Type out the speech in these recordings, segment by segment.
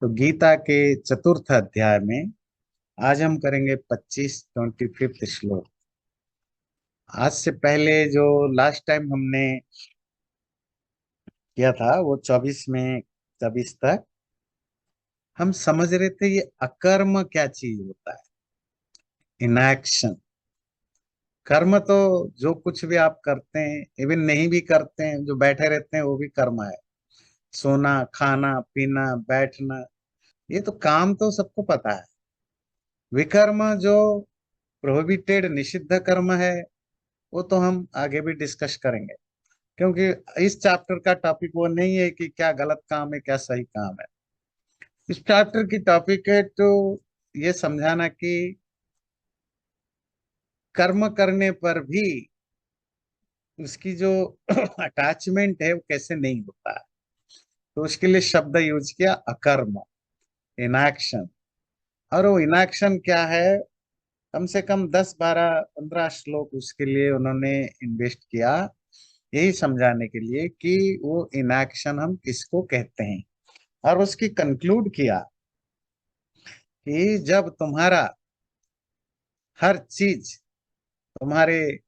तो गीता के चतुर्थ अध्याय में आज हम करेंगे 25 25 श्लोक। आज से पहले जो लास्ट टाइम हमने किया था वो 24 में 24 तक हम समझ रहे थे ये अकर्म क्या चीज होता है। इनएक्शन। कर्म तो जो कुछ भी आप करते हैं, इवन नहीं भी करते हैं, जो बैठे रहते हैं वो भी कर्म है। सोना, खाना, पीना, बैठना, ये तो काम तो सबको पता है। विकर्म जो प्रोहिबिटेड निषिद्ध कर्म है वो तो हम आगे भी डिस्कस करेंगे, क्योंकि इस चैप्टर का टॉपिक वो नहीं है कि क्या गलत काम है क्या सही काम है। इस चैप्टर की टॉपिक है तो ये समझाना कि कर्म करने पर भी उसकी जो अटैचमेंट है वो कैसे नहीं होता है। तो उसके लिए शब्द यूज किया अकर्म, इनएक्शन। और वो इनएक्शन क्या है, कम से कम 10 12 15 श्लोक उसके लिए उन्होंने इन्वेस्ट किया, यही समझाने के लिए कि वो इनएक्शन हम किसको कहते हैं। और उसकी कंक्लूड किया कि जब तुम्हारा हर चीज, तुम्हारे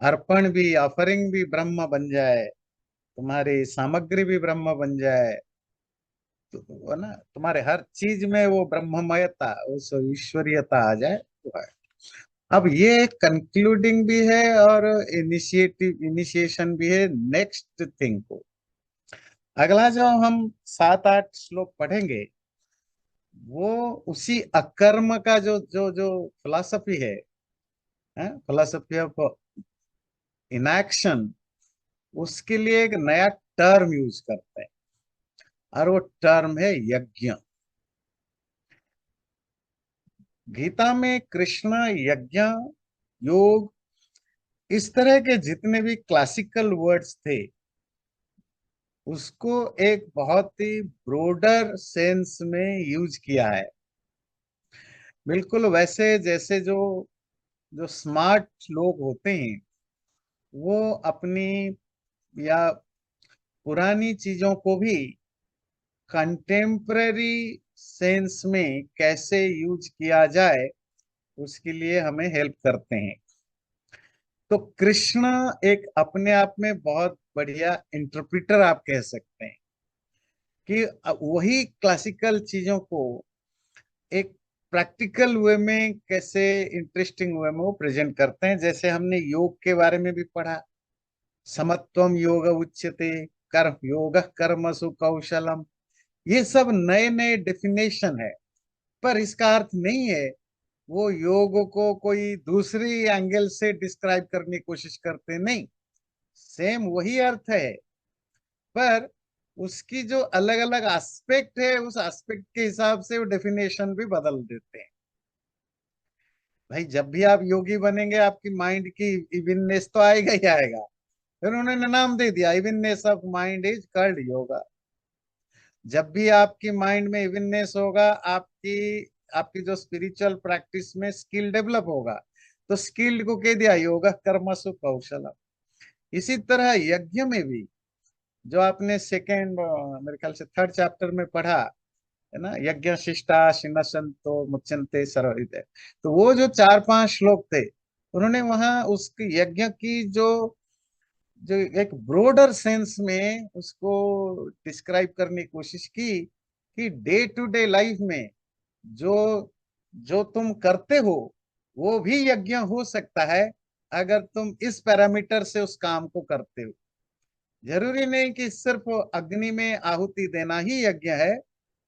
अर्पण भी, ऑफरिंग भी ब्रह्म बन जाए, तुम्हारी सामग्री भी ब्रह्म बन जाए, तो वो ना तुम्हारे हर चीज में वो ब्रह्ममयता, उस ईश्वरीयता आ जाए तो है। अब ये कंक्लूडिंग भी है और इनिशिएशन भी है नेक्स्ट थिंग को। अगला जो हम 7 8 श्लोक पढ़ेंगे वो उसी अकर्म का जो जो जो फिलॉसफी है, फिलॉसफी ऑफ इनएक्शन, उसके लिए एक नया टर्म यूज करते हैं। और वो टर्म है यज्ञ। गीता में कृष्ण यज्ञ, योग, इस तरह के जितने भी क्लासिकल वर्ड्स थे उसको एक बहुत ही ब्रोडर सेंस में यूज किया है। बिल्कुल वैसे जैसे जो जो स्मार्ट लोग होते हैं वो अपनी या पुरानी चीजों को भी कंटेम्पररी सेंस में कैसे यूज किया जाए उसके लिए हमें हेल्प करते हैं। तो कृष्ण एक अपने आप में बहुत बढ़िया इंटरप्रिटर आप कह सकते हैं कि वही क्लासिकल चीजों को एक प्रैक्टिकल वे में कैसे इंटरेस्टिंग वे में वो प्रेजेंट करते हैं। जैसे हमने योग के बारे में भी पढ़ा, समत्वम योग उच्यते, कर्म योग कर्मसु कौशलम, ये सब नए नए डेफिनेशन है। पर इसका अर्थ नहीं है वो योग को कोई दूसरी एंगल से डिस्क्राइब करने की कोशिश करते, नहीं। सेम वही अर्थ है, पर उसकी जो अलग अलग एस्पेक्ट है उस एस्पेक्ट के हिसाब से वो डेफिनेशन भी बदल देते हैं। भाई जब भी आप योगी बनेंगे आपकी माइंड की इविननेस तो आएगा ही आएगा। फिर उन्होंने नाम दे दिया, evenness of mind is called yoga. जब भी आपकी माइंड में इविननेस होगा, आपकी आपकी जो स्पिरिचुअल प्रैक्टिस में स्किल डेवलप होगा, तो स्किल्ड को कह दिया योगा कर्मसु कौशलम। इसी तरह यज्ञ में भी जो आपने सेकेंड, मेरे ख्याल से थर्ड चैप्टर में पढ़ा है ना, यज्ञ शिष्टा शिनसंतो मुच्यन्ते सर्वविद्या, तो वो जो 4 5 श्लोक थे उन्होंने वहां उस यज्ञ की जो जो एक ब्रॉडर सेंस में उसको डिस्क्राइब करने की कोशिश की कि डे टू डे लाइफ में जो जो तुम करते हो वो भी यज्ञ हो सकता है अगर तुम इस पैरामीटर से उस काम को करते हो। जरूरी नहीं कि सिर्फ अग्नि में आहुति देना ही यज्ञ है,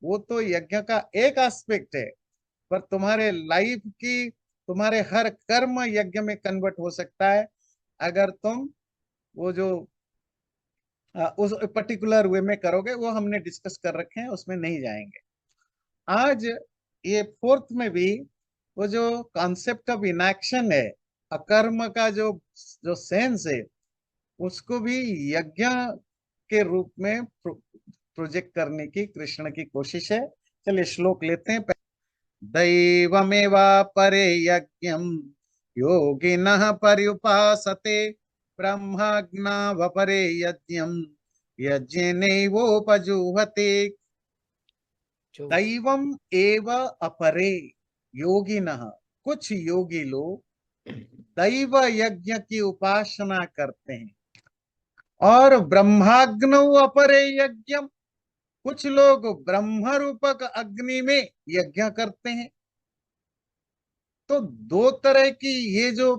वो तो यज्ञ का एक एस्पेक्ट है। पर तुम्हारे लाइफ की, तुम्हारे हर कर्म यज्ञ में कन्वर्ट हो सकता है अगर तुम वो जो उस पर्टिकुलर वे में करोगे। वो हमने डिस्कस कर रखे हैं, उसमें नहीं जाएंगे आज। ये फोर्थ में भी वो जो कॉन्सेप्ट ऑफ इनएक्शन है, अकर्म का जो जो सेंस है, उसको भी यज्ञ के रूप में प्रोजेक्ट करने की कृष्ण की कोशिश है। चलिए श्लोक लेते हैं। दैवमेवा परे यज्ञम योगिनः पर्युपासते, ब्रह्मज्ञावपरे यज्ञम यज्ञेनैवोपजुह्वते। जो दैवम एव अपरे योगिनः, कुछ योगी लोग दैव यज्ञ की उपासना करते हैं, और ब्रह्माग्नौ अपरे यज्ञम, कुछ लोग ब्रह्म रूपक अग्नि में यज्ञ करते हैं। तो दो तरह की ये जो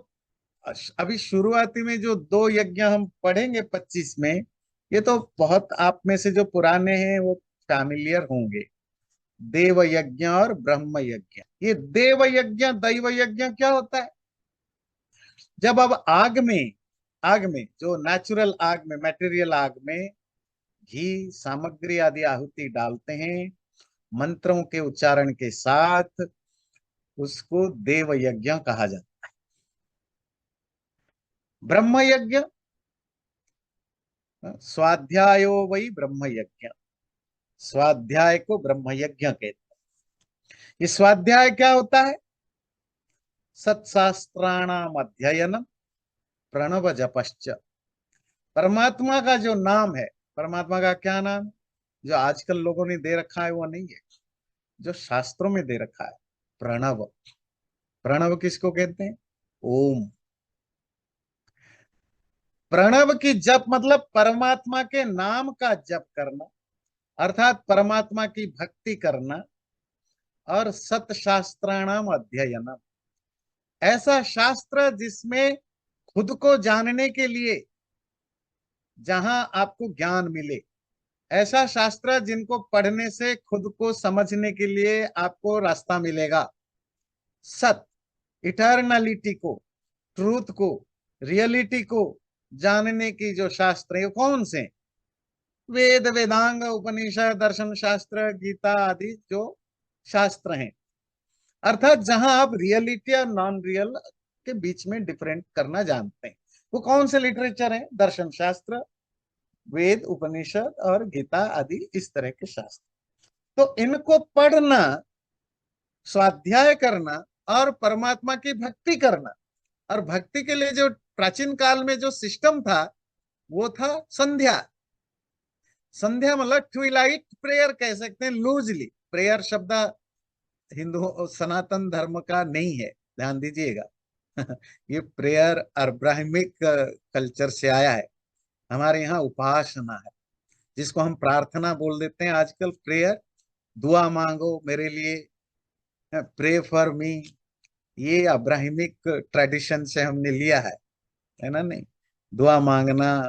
अभी शुरुआती में जो दो यज्ञ हम पढ़ेंगे 25 में, ये तो बहुत आप में से जो पुराने हैं वो फैमिलियर होंगे। देव यज्ञ और ब्रह्म यज्ञ। ये देव यज्ञ दैव यज्ञ क्या होता है? जब अब आग में जो नेचुरल आग में, मटेरियल आग में घी सामग्री आदि आहुति डालते हैं मंत्रों के उच्चारण के साथ, उसको देव यज्ञ कहा जाता है। ब्रह्म यज्ञ, स्वाध्यायो वही ब्रह्म यज्ञ, स्वाध्याय को ब्रह्म यज्ञ कहते हैं। ये स्वाध्याय क्या होता है? सत्शास्त्राणाम अध्ययनम प्रणव जपश्च। परमात्मा का जो नाम है, परमात्मा का क्या नाम है? जो आजकल लोगों ने दे रखा है वो नहीं है, जो शास्त्रों में दे रखा है, प्रणव। प्रणव किसको कहते हैं? ओम। प्रणव की जप मतलब परमात्मा के नाम का जप करना, अर्थात परमात्मा की भक्ति करना। और सत शास्त्राणाम अध्ययनम, ऐसा शास्त्र जिसमें खुद को जानने के लिए, जहां आपको ज्ञान मिले, ऐसा शास्त्र जिनको पढ़ने से खुद को समझने के लिए आपको रास्ता मिलेगा। सत, इटर्नलिटी को, ट्रूथ को, रियलिटी को जानने की जो शास्त्र है, कौन से? वेद, वेदांग, उपनिषद, दर्शन शास्त्र, गीता आदि जो शास्त्र हैं। अर्थात जहां आप रियलिटी और नॉन रियल के बीच में डिफरेंट करना जानते हैं, वो कौन से लिटरेचर है? दर्शन शास्त्र, वेद, उपनिषद और गीता आदि, इस तरह के शास्त्र। तो इनको पढ़ना, स्वाध्याय करना और परमात्मा की भक्ति करना। और भक्ति के लिए जो प्राचीन काल में जो सिस्टम था वो था संध्या। संध्या मतलब ट्विलाइट प्रेयर कह सकते हैं लूजली। प्रेयर शब्द हिंदू सनातन धर्म का नहीं है, ध्यान दीजिएगा। ये प्रेयर अब्राहमिक कल्चर से आया है। हमारे यहाँ उपासना है, जिसको हम प्रार्थना बोल देते हैं आजकल। प्रेयर, दुआ मांगो मेरे लिए, प्रे फॉर मी, ये अब्राहमिक ट्रेडिशन से हमने लिया है ना? नहीं, दुआ मांगना,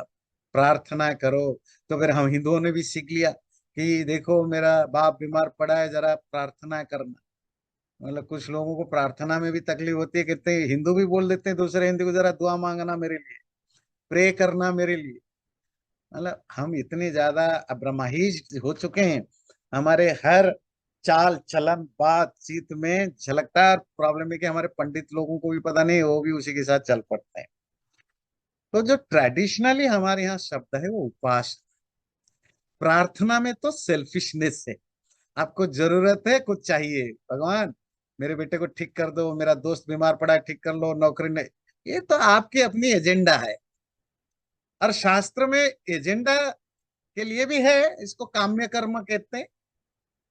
प्रार्थना करो। तो फिर हम हिंदुओं ने भी सीख लिया कि देखो मेरा बाप बीमार पड़ा है, जरा प्रार्थना करना। मतलब कुछ लोगों को प्रार्थना में भी तकलीफ होती है, कहते हैं, हिंदू भी बोल देते हैं दूसरे हिंदू को, जरा दुआ मांगना मेरे लिए, प्रे करना मेरे लिए। मतलब हम इतने ज्यादा ब्रह्माहीज हो चुके हैं, हमारे हर चाल चलन बातचीत में झलकता है। प्रॉब्लम है कि हमारे पंडित लोगों को भी पता नहीं, वो भी उसी के साथ चल पड़ते हैं। तो जो ट्रेडिशनली हमारे यहाँ शब्द है वो उपास। प्रार्थना में तो सेल्फिशनेस है, आपको जरूरत है, कुछ चाहिए, भगवान मेरे बेटे को ठीक कर दो, मेरा दोस्त बीमार पड़ा है ठीक कर लो, नौकरी नहीं, ये तो आपकी अपनी एजेंडा है। और शास्त्र में एजेंडा के लिए भी है, इसको काम्य कर्म कहते हैं।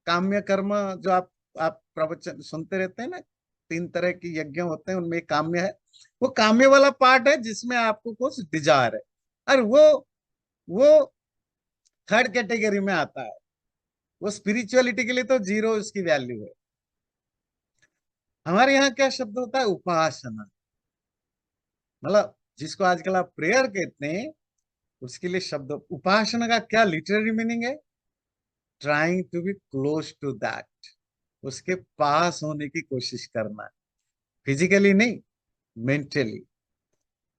काम्य कर्म जो आप प्रवचन सुनते रहते हैं ना, 3 तरह की यज्ञ होते हैं, उनमें एक काम्य है। वो काम्य वाला पार्ट है जिसमें आपको कुछ डिजायर है, और वो थर्ड कैटेगरी में आता है। वो स्पिरिचुअलिटी के लिए तो जीरो उसकी वैल्यू है। हमारे यहाँ क्या शब्द होता है? उपासना। मतलब जिसको आजकल आप प्रेयर कहते हैं, उसके लिए शब्द उपासना का क्या लिटरेरी मीनिंग है? Trying to be close to that, उसके पास होने की कोशिश करना, फिजिकली नहीं, मेंटली।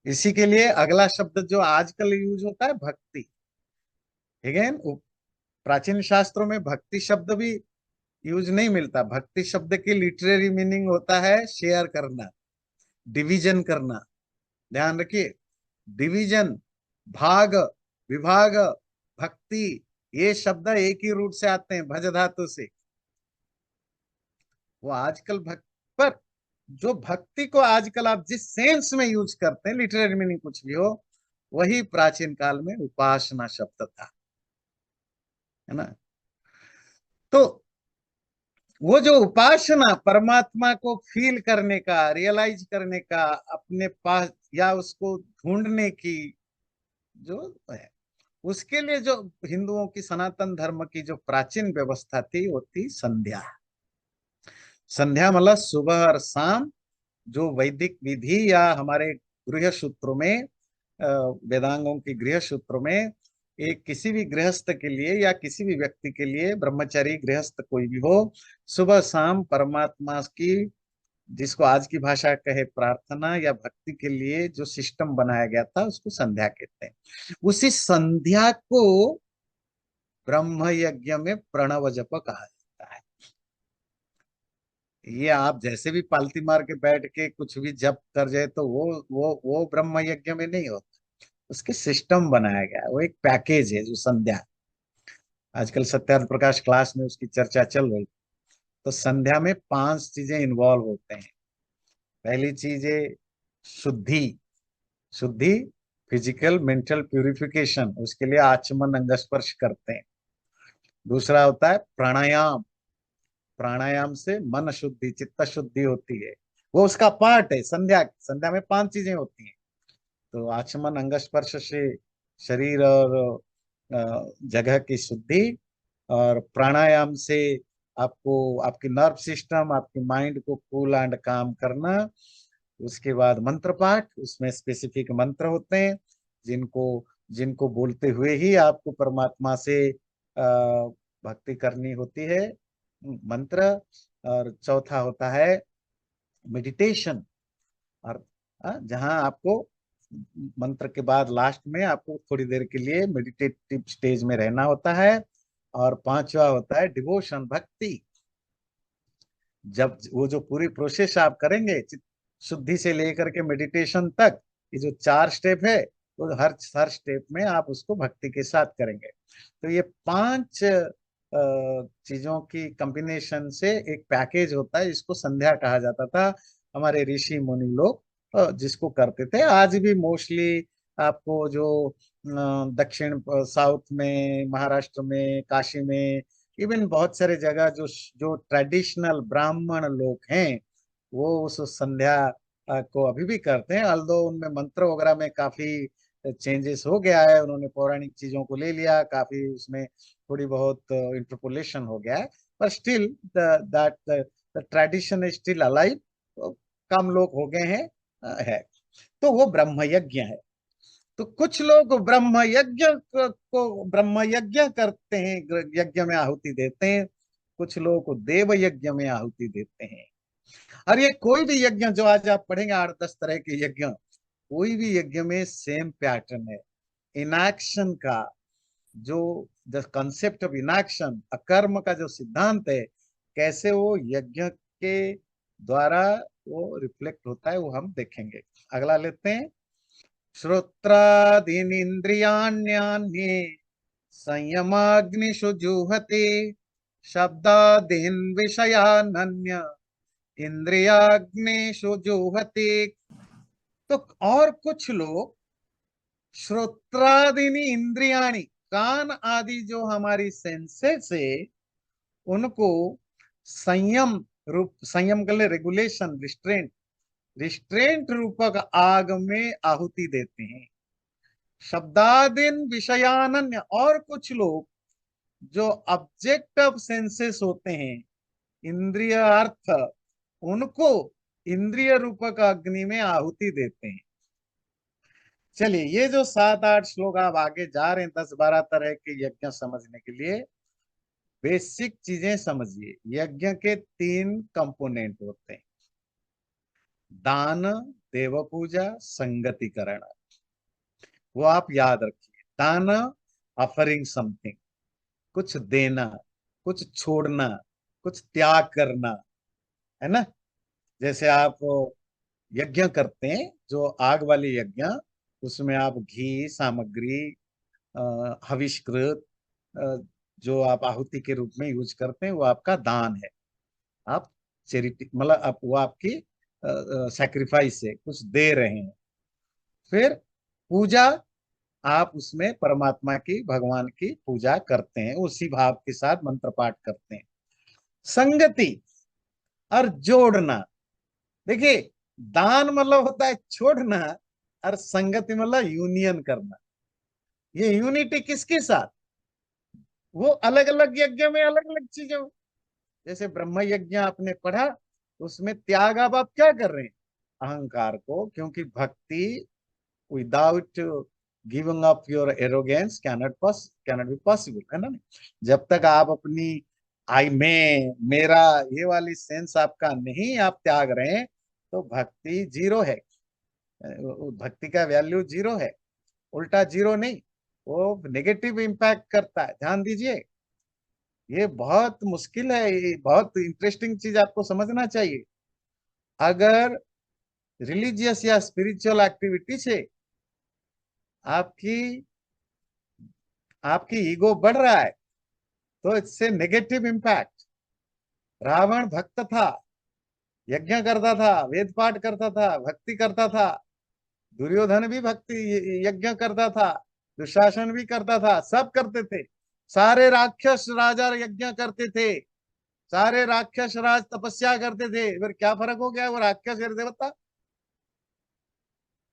इसी के लिए अगला शब्द जो आजकल यूज होता है, भक्ति। अगेन, प्राचीन शास्त्रों में भक्ति शब्द भी यूज नहीं मिलता। भक्ति शब्द की लिटरेरी मीनिंग होता है शेयर करना, डिवीजन करना। ध्यान रखिए, डिवीजन, भाग, विभाग, भक्ति, ये शब्द एक ही रूट से आते हैं, भज धातु से। वो आजकल पर जो भक्ति को आजकल आप जिस सेंस में यूज करते हैं, लिटरेरी मीनिंग कुछ भी हो, वही प्राचीन काल में उपासना शब्द था, है ना? तो वो जो उपासना, परमात्मा को फील करने का, रियलाइज करने का, अपने पास या उसको ढूंढने की जो है, उसके लिए जो हिंदुओं की, सनातन धर्म की जो प्राचीन व्यवस्था थी वो थी संध्या। संध्या मतलब सुबह और शाम, जो वैदिक विधि या हमारे गृह सूत्रों में, वेदांगों की गृह सूत्रों में, एक किसी भी गृहस्थ के लिए या किसी भी व्यक्ति के लिए, ब्रह्मचारी गृहस्थ कोई भी हो, सुबह शाम परमात्मा की, जिसको आज की भाषा कहे प्रार्थना या भक्ति के लिए जो सिस्टम बनाया गया था, उसको संध्या कहते हैं। उसी संध्या को ब्रह्म यज्ञ में प्रणव जप कहा जाता है। ये आप जैसे भी पालती मार के बैठ के कुछ भी जप कर जाए तो वो ब्रह्म यज्ञ में नहीं होता। उसके सिस्टम बनाया गया है, वो एक पैकेज है जो संध्या। आजकल सत्यार्थ प्रकाश क्लास में उसकी चर्चा चल रही। तो संध्या में 5 चीजें इन्वॉल्व होते हैं। पहली चीज है शुद्धि। शुद्धि, फिजिकल मेंटल प्यूरिफिकेशन, उसके लिए आचमन अंग स्पर्श करते हैं। दूसरा होता है प्राणायाम। प्राणायाम से मन शुद्धि, चित्त शुद्धि होती है, वो उसका पार्ट है। संध्या संध्या में 5 चीजें होती हैं। तो आचमन अंग स्पर्श से शरीर और जगह की शुद्धि, और प्राणायाम से आपको, आपकी नर्व सिस्टम, आपकी माइंड को कूल एंड काम करना। उसके बाद मंत्र पाठ, उसमें स्पेसिफिक मंत्र होते हैं जिनको जिनको बोलते हुए ही आपको परमात्मा से भक्ति करनी होती है, मंत्र। और चौथा होता है मेडिटेशन। और जहां आपको मंत्र के बाद लास्ट में आपको थोड़ी देर के लिए मेडिटेटिव स्टेज में रहना होता है। और पांचवा होता है डिवोशन, भक्ति। जब वो जो पूरी प्रोसेस आप करेंगे, चित्त शुद्धि से लेकर के मेडिटेशन तक, ये जो 4 स्टेप है, तो हर हर स्टेप में आप उसको भक्ति के साथ करेंगे। तो ये 5 चीजों की कॉम्बिनेशन से एक पैकेज होता है, इसको संध्या कहा जाता था। हमारे ऋषि मुनि लोग जिसको करते थे। आज भी मोस्टली आपको जो दक्षिण साउथ में, महाराष्ट्र में, काशी में, इवन बहुत सारे जगह जो जो ट्रेडिशनल ब्राह्मण लोग हैं, वो उस संध्या को अभी भी करते हैं। अल्दो उनमें मंत्र वगैरह में काफी चेंजेस हो गया है, उन्होंने पौराणिक चीजों को ले लिया, काफी उसमें थोड़ी बहुत इंटरपोलेशन हो गया है। पर still that the tradition is still alive. कम लोग हो गए हैं, है। तो वो ब्रह्म यज्ञ है। तो कुछ लोग ब्रह्म यज्ञ को ब्रह्म यज्ञ करते हैं, यज्ञ में आहुति देते हैं। कुछ लोग देव यज्ञ में आहुति देते हैं। और ये कोई भी यज्ञ जो आज आप पढ़ेंगे, 8-10 तरह के यज्ञ, कोई भी यज्ञ में सेम पैटर्न है। इनएक्शन का जो, द कंसेप्ट ऑफ इनएक्शन, अकर्म का जो सिद्धांत है, कैसे वो यज्ञ के द्वारा वो रिफ्लेक्ट होता है, वो हम देखेंगे। अगला लेते हैं। श्रोत्रादीनिन्द्रियाण्यान्ये संयमाग्निषु जुहते, शब्दादीन् विषयानन्य इंद्रियाग्निषु जुहते। तो और कुछ लोग श्रोत्रादीनि इंद्रियाणि, कान आदि जो हमारी सेंसेस है, उनको संयम रूप, संयम के लिए रेगुलेशन, रिस्ट्रेंट, रिस्ट्रेंट रूपक आग में आहुति देते हैं। शब्दादीन विषयानन्य, और कुछ लोग जो ऑब्जेक्ट ऑफ सेंसेस होते हैं, इंद्रिय अर्थ, उनको इंद्रिय रूपक अग्नि में आहुति देते हैं। चलिए, ये जो 7-8 श्लोक आप आगे जा रहे हैं, 10-12 तरह के यज्ञ समझने के लिए, बेसिक चीजें समझिए। यज्ञ के 3 कंपोनेंट होते हैं: दान, देव पूजा, संगतिकरण। वो आप याद रखिए। दान, ऑफरिंग समथिंग, कुछ देना, कुछ छोड़ना, कुछ त्याग करना, है ना। जैसे आप यज्ञ करते हैं, जो आग वाली यज्ञ, उसमें आप घी सामग्री, हविष्कृत, जो आप आहुति के रूप में यूज करते हैं, वो आपका दान है। आप चैरिटी, मतलब आप, वो आपकी सैक्रिफाइस है, कुछ दे रहे हैं। फिर पूजा, आप उसमें परमात्मा की, भगवान की पूजा करते हैं, उसी भाव के साथ मंत्र पाठ करते हैं। संगति और जोड़ना। देखिए, दान मतलब होता है छोड़ना, और संगति मतलब यूनियन करना। ये यूनिटी किसके साथ? वो अलग अलग यज्ञ में अलग अलग चीजें। जैसे ब्रह्म यज्ञ आपने पढ़ा, उसमें त्याग आप क्या कर रहे हैं? अहंकार को, क्योंकि भक्ति without giving up your arrogance cannot be possible, है ना? जब तक आप अपनी आई में मेरा ये वाली सेंस आपका नहीं आप त्याग रहे हैं, तो भक्ति जीरो है। भक्ति का वैल्यू जीरो है, उल्टा जीरो नहीं, वो नेगेटिव इंपैक्ट करता है। ध्यान दीजिए, ये बहुत मुश्किल है, ये बहुत इंटरेस्टिंग चीज आपको समझना चाहिए। अगर रिलीजियस या स्पिरिचुअल एक्टिविटी से आपकी आपकी ईगो बढ़ रहा है, तो इससे नेगेटिव इम्पैक्ट। रावण भक्त था, यज्ञ करता था, वेद पाठ करता था, भक्ति करता था। दुर्योधन भी भक्ति यज्ञ करता था, दुशासन भी करता था, सब करते थे। सारे राक्षस राजा यज्ञ करते थे, सारे राक्षस राज तपस्या करते थे। फिर क्या फर्क हो गया? वो राक्षस या देवता।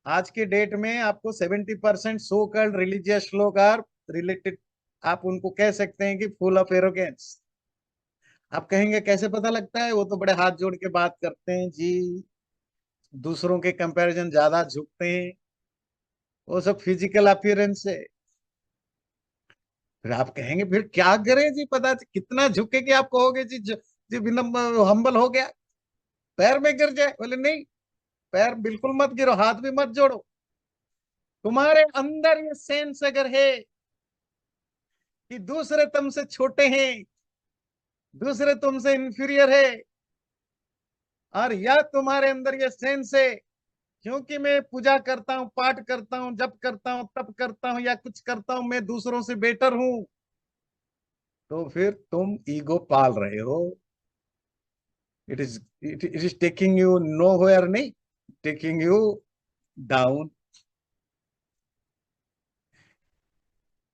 आज के डेट में आपको 70% सो कॉल्ड रिलीजियस लोग आर रिलेटेड, आप उनको कह सकते हैं कि फुल ऑफ एरोगेंस। आप कहेंगे कैसे पता लगता है? वो तो बड़े हाथ जोड़ के बात करते हैं जी, दूसरों के कंपैरिजन ज्यादा झुकते हैं, वो सब फिजिकल अपीयरेंस है। फिर आप कहेंगे फिर क्या करें जी, पता कितना झुके कि आप कहोगे जी जी विनम्र हम्बल हो गया, पैर में गिर जाए? बोले नहीं, पैर बिल्कुल मत गिरो, हाथ भी मत जोड़ो। तुम्हारे अंदर ये सेंस अगर है कि दूसरे तुमसे छोटे हैं, दूसरे तुमसे इंफीरियर है, और या तुम्हारे अंदर ये सेंस है क्योंकि मैं पूजा करता हूँ, पाठ करता हूँ, जप करता हूँ, तप करता हूँ, या कुछ करता हूँ, मैं दूसरों से बेटर हूं, तो फिर तुम ईगो पाल रहे हो। It is taking you nowhere, नहीं, टेकिंग यू डाउन।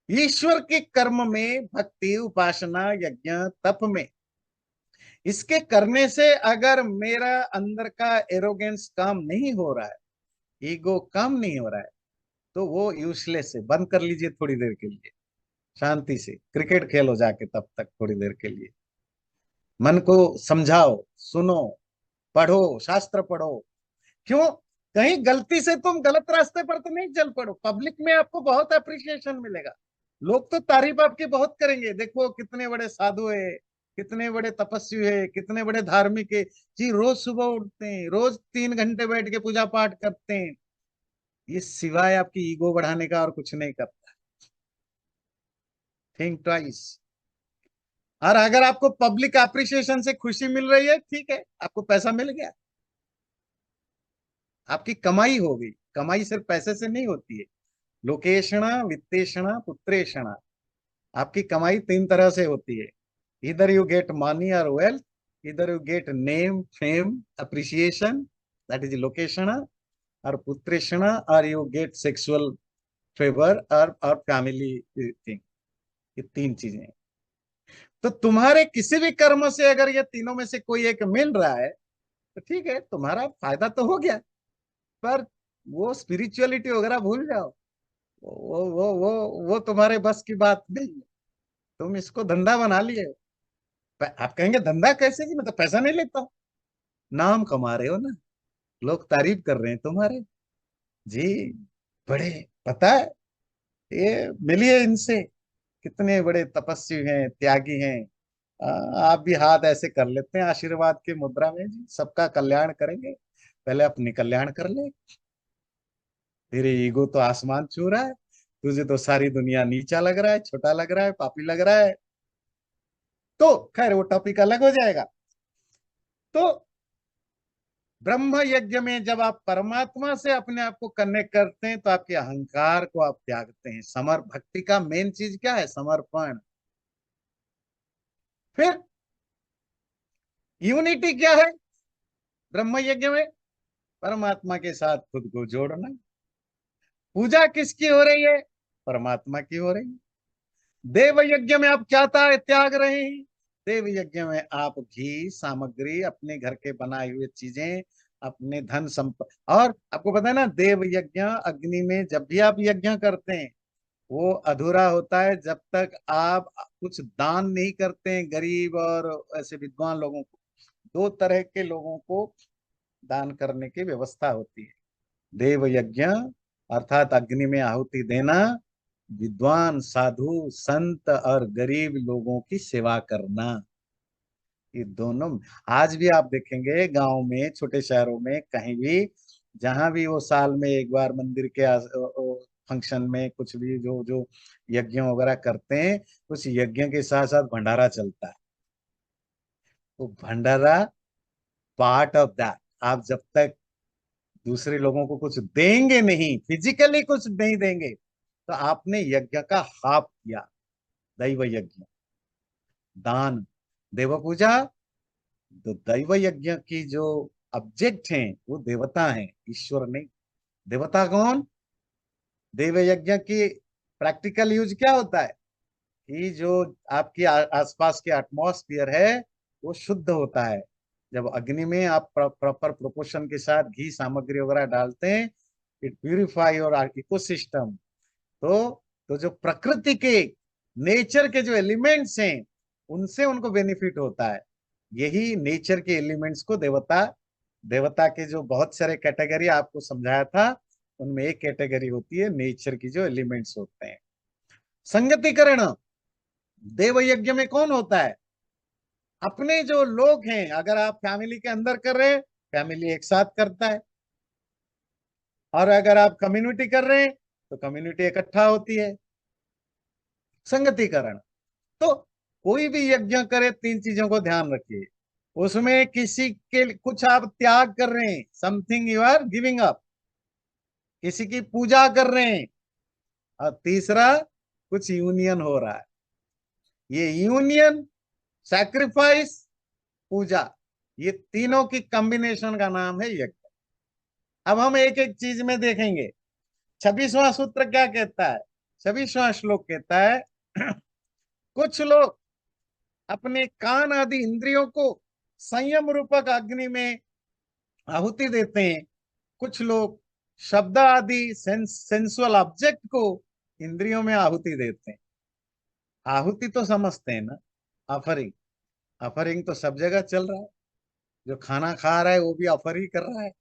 ईश्वर के कर्म में, भक्ति, उपासना, यज्ञ, तप में, इसके करने से अगर मेरा अंदर का एरोगेंस काम नहीं हो रहा है, ईगो काम नहीं हो रहा है, तो वो यूजलेस है। बंद कर लीजिए थोड़ी देर के लिए, शांति से क्रिकेट खेलो जाके, तब तक थोड़ी देर के लिए मन को समझाओ, सुनो, पढ़ो, शास्त्र पढ़ो। क्यों? कहीं गलती से तुम गलत रास्ते पर तो नहीं चल पड़ो। पब्लिक में आपको बहुत अप्रिसिएशन मिलेगा, लोग तो तारीफ आपकी बहुत करेंगे, देखो कितने बड़े साधु है, कितने बड़े तपस्वी है, कितने बड़े धार्मिक है जी, रोज सुबह उठते हैं, रोज 3 घंटे बैठ के पूजा पाठ करते हैं। ये सिवाय आपकी ईगो बढ़ाने का और कुछ नहीं करता। Think twice. और अगर आपको पब्लिक अप्रिसिएशन से खुशी मिल रही है, ठीक है, आपको पैसा मिल गया, आपकी कमाई हो गई। कमाई सिर्फ पैसे से नहीं होती है। लोकेशण, वित्तेषण, पुत्रेषण, आपकी कमाई 3 तरह से होती है। इधर यू गेट मनी और वेल्थ, इधर you get name, fame, appreciation, that is लोकेशण, और पुत्रेषण, और यू गेट सेक्सुअल फेवर और फैमिली थिंग। ये 3 चीजें हैं। तो तुम्हारे किसी भी कर्म से अगर ये तीनों में से कोई एक मिल रहा है, तो ठीक है, तुम्हारा फायदा तो हो गया। पर वो स्पिरिचुअलिटी वगैरह भूल जाओ, वो तुम्हारे बस की बात नहीं है। तुम इसको धंधा बना लिए हो। आप कहेंगे धंधा कैसे जी, मैं तो पैसा नहीं लेता हूँ। नाम कमा रहे हो ना, लोग तारीफ कर रहे हैं तुम्हारे जी, बड़े, पता है, ये मिलिए इनसे, कितने बड़े तपस्वी हैं, त्यागी हैं। आप भी हाथ ऐसे कर लेते हैं आशीर्वाद की मुद्रा में जी, सबका कल्याण करेंगे। पहले अपनी कल्याण कर ले। तेरे ईगो तो आसमान छू रहा है, तुझे तो सारी दुनिया नीचा लग रहा है, छोटा लग रहा है, पापी लग रहा है। तो खैर वो टॉपिक अलग हो जाएगा। तो ब्रह्म यज्ञ में जब आप परमात्मा से अपने आप को कनेक्ट करते हैं, तो आपके अहंकार को आप त्यागते हैं। समर भक्ति का मेन चीज क्या है? समर्पण। फिर यूनिटी क्या है ब्रह्म यज्ञ में? परमात्मा के साथ खुद को जोड़ना। पूजा किसकी हो रही है? परमात्मा की हो रही है। देव यज्ञ में आप क्या त्याग रहे हैं? देव यज्ञ में आप घी सामग्री, अपने घर के बनाए हुए चीजें, अपने धन और आपको पता है ना, देव यज्ञ अग्नि में जब भी आप यज्ञ करते हैं वो अधूरा होता है जब तक आप कुछ दान नहीं करते हैं गरीब और ऐसे विद्वान लोगों को। दो तरह के लोगों को दान करने की व्यवस्था होती है। देव यज्ञ अर्थात अग्नि में आहुति देना, विद्वान साधु संत और गरीब लोगों की सेवा करना, ये दोनों। आज भी आप देखेंगे गांव में, छोटे शहरों में, कहीं भी, जहां भी वो साल में एक बार मंदिर के फंक्शन में कुछ भी जो जो यज्ञ वगैरह करते हैं, उस यज्ञ के साथ साथ भंडारा चलता है। वो भंडारा पार्ट ऑफ दैट। आप जब तक दूसरे लोगों को कुछ देंगे नहीं, फिजिकली कुछ नहीं देंगे, तो आपने यज्ञ का हाफ किया। दैव यज्ञ, दान, देव पूजा। तो दैव यज्ञ की जो ऑब्जेक्ट हैं वो देवता हैं, ईश्वर नहीं। देवता कौन? देव यज्ञ की प्रैक्टिकल यूज क्या होता है कि जो आपकी आसपास के एटमॉस्फेयर है वो शुद्ध होता है। जब अग्नि में आप प्रॉपर प्रोपोर्शन के साथ घी सामग्री वगैरह डालते हैं, इट प्यूरिफाई योर इकोसिस्टम। तो जो प्रकृति के, नेचर के जो एलिमेंट्स हैं, उनसे उनको बेनिफिट होता है। यही नेचर के एलिमेंट्स को देवता, देवता के जो बहुत सारे कैटेगरी आपको समझाया था, उनमें एक कैटेगरी होती है नेचर की जो एलिमेंट्स होते हैं। संगतिकरण देव यज्ञ में कौन होता है? अपने जो लोग हैं, अगर आप फैमिली के अंदर कर रहे हैं, फैमिली एक साथ करता है, और अगर आप कम्युनिटी कर रहे हैं तो कम्युनिटी इकट्ठा होती है। संगतिकरण। तो कोई भी यज्ञ करे, तीन चीजों को ध्यान रखिए। उसमें किसी के कुछ आप त्याग कर रहे हैं, something you are giving up, किसी की पूजा कर रहे हैं, और तीसरा कुछ यूनियन हो रहा है। ये यूनियन, सैक्रिफाइस, पूजा, ये तीनों की कॉम्बिनेशन का नाम है यज्ञ। अब हम एक एक चीज में देखेंगे। 26वां सूत्र क्या कहता है? 26वां श्लोक कहता है कुछ लोग अपने कान आदि इंद्रियों को संयम रूपक अग्नि में आहुति देते हैं। कुछ लोग शब्द आदि सेंसुअल ऑब्जेक्ट को इंद्रियों में आहुति देते हैं। आहुति तो समझते हैं ना, ऑफरिंग। ऑफरिंग तो सब जगह चल रहा है। जो खाना खा रहा है वो भी ऑफर ही कर रहा है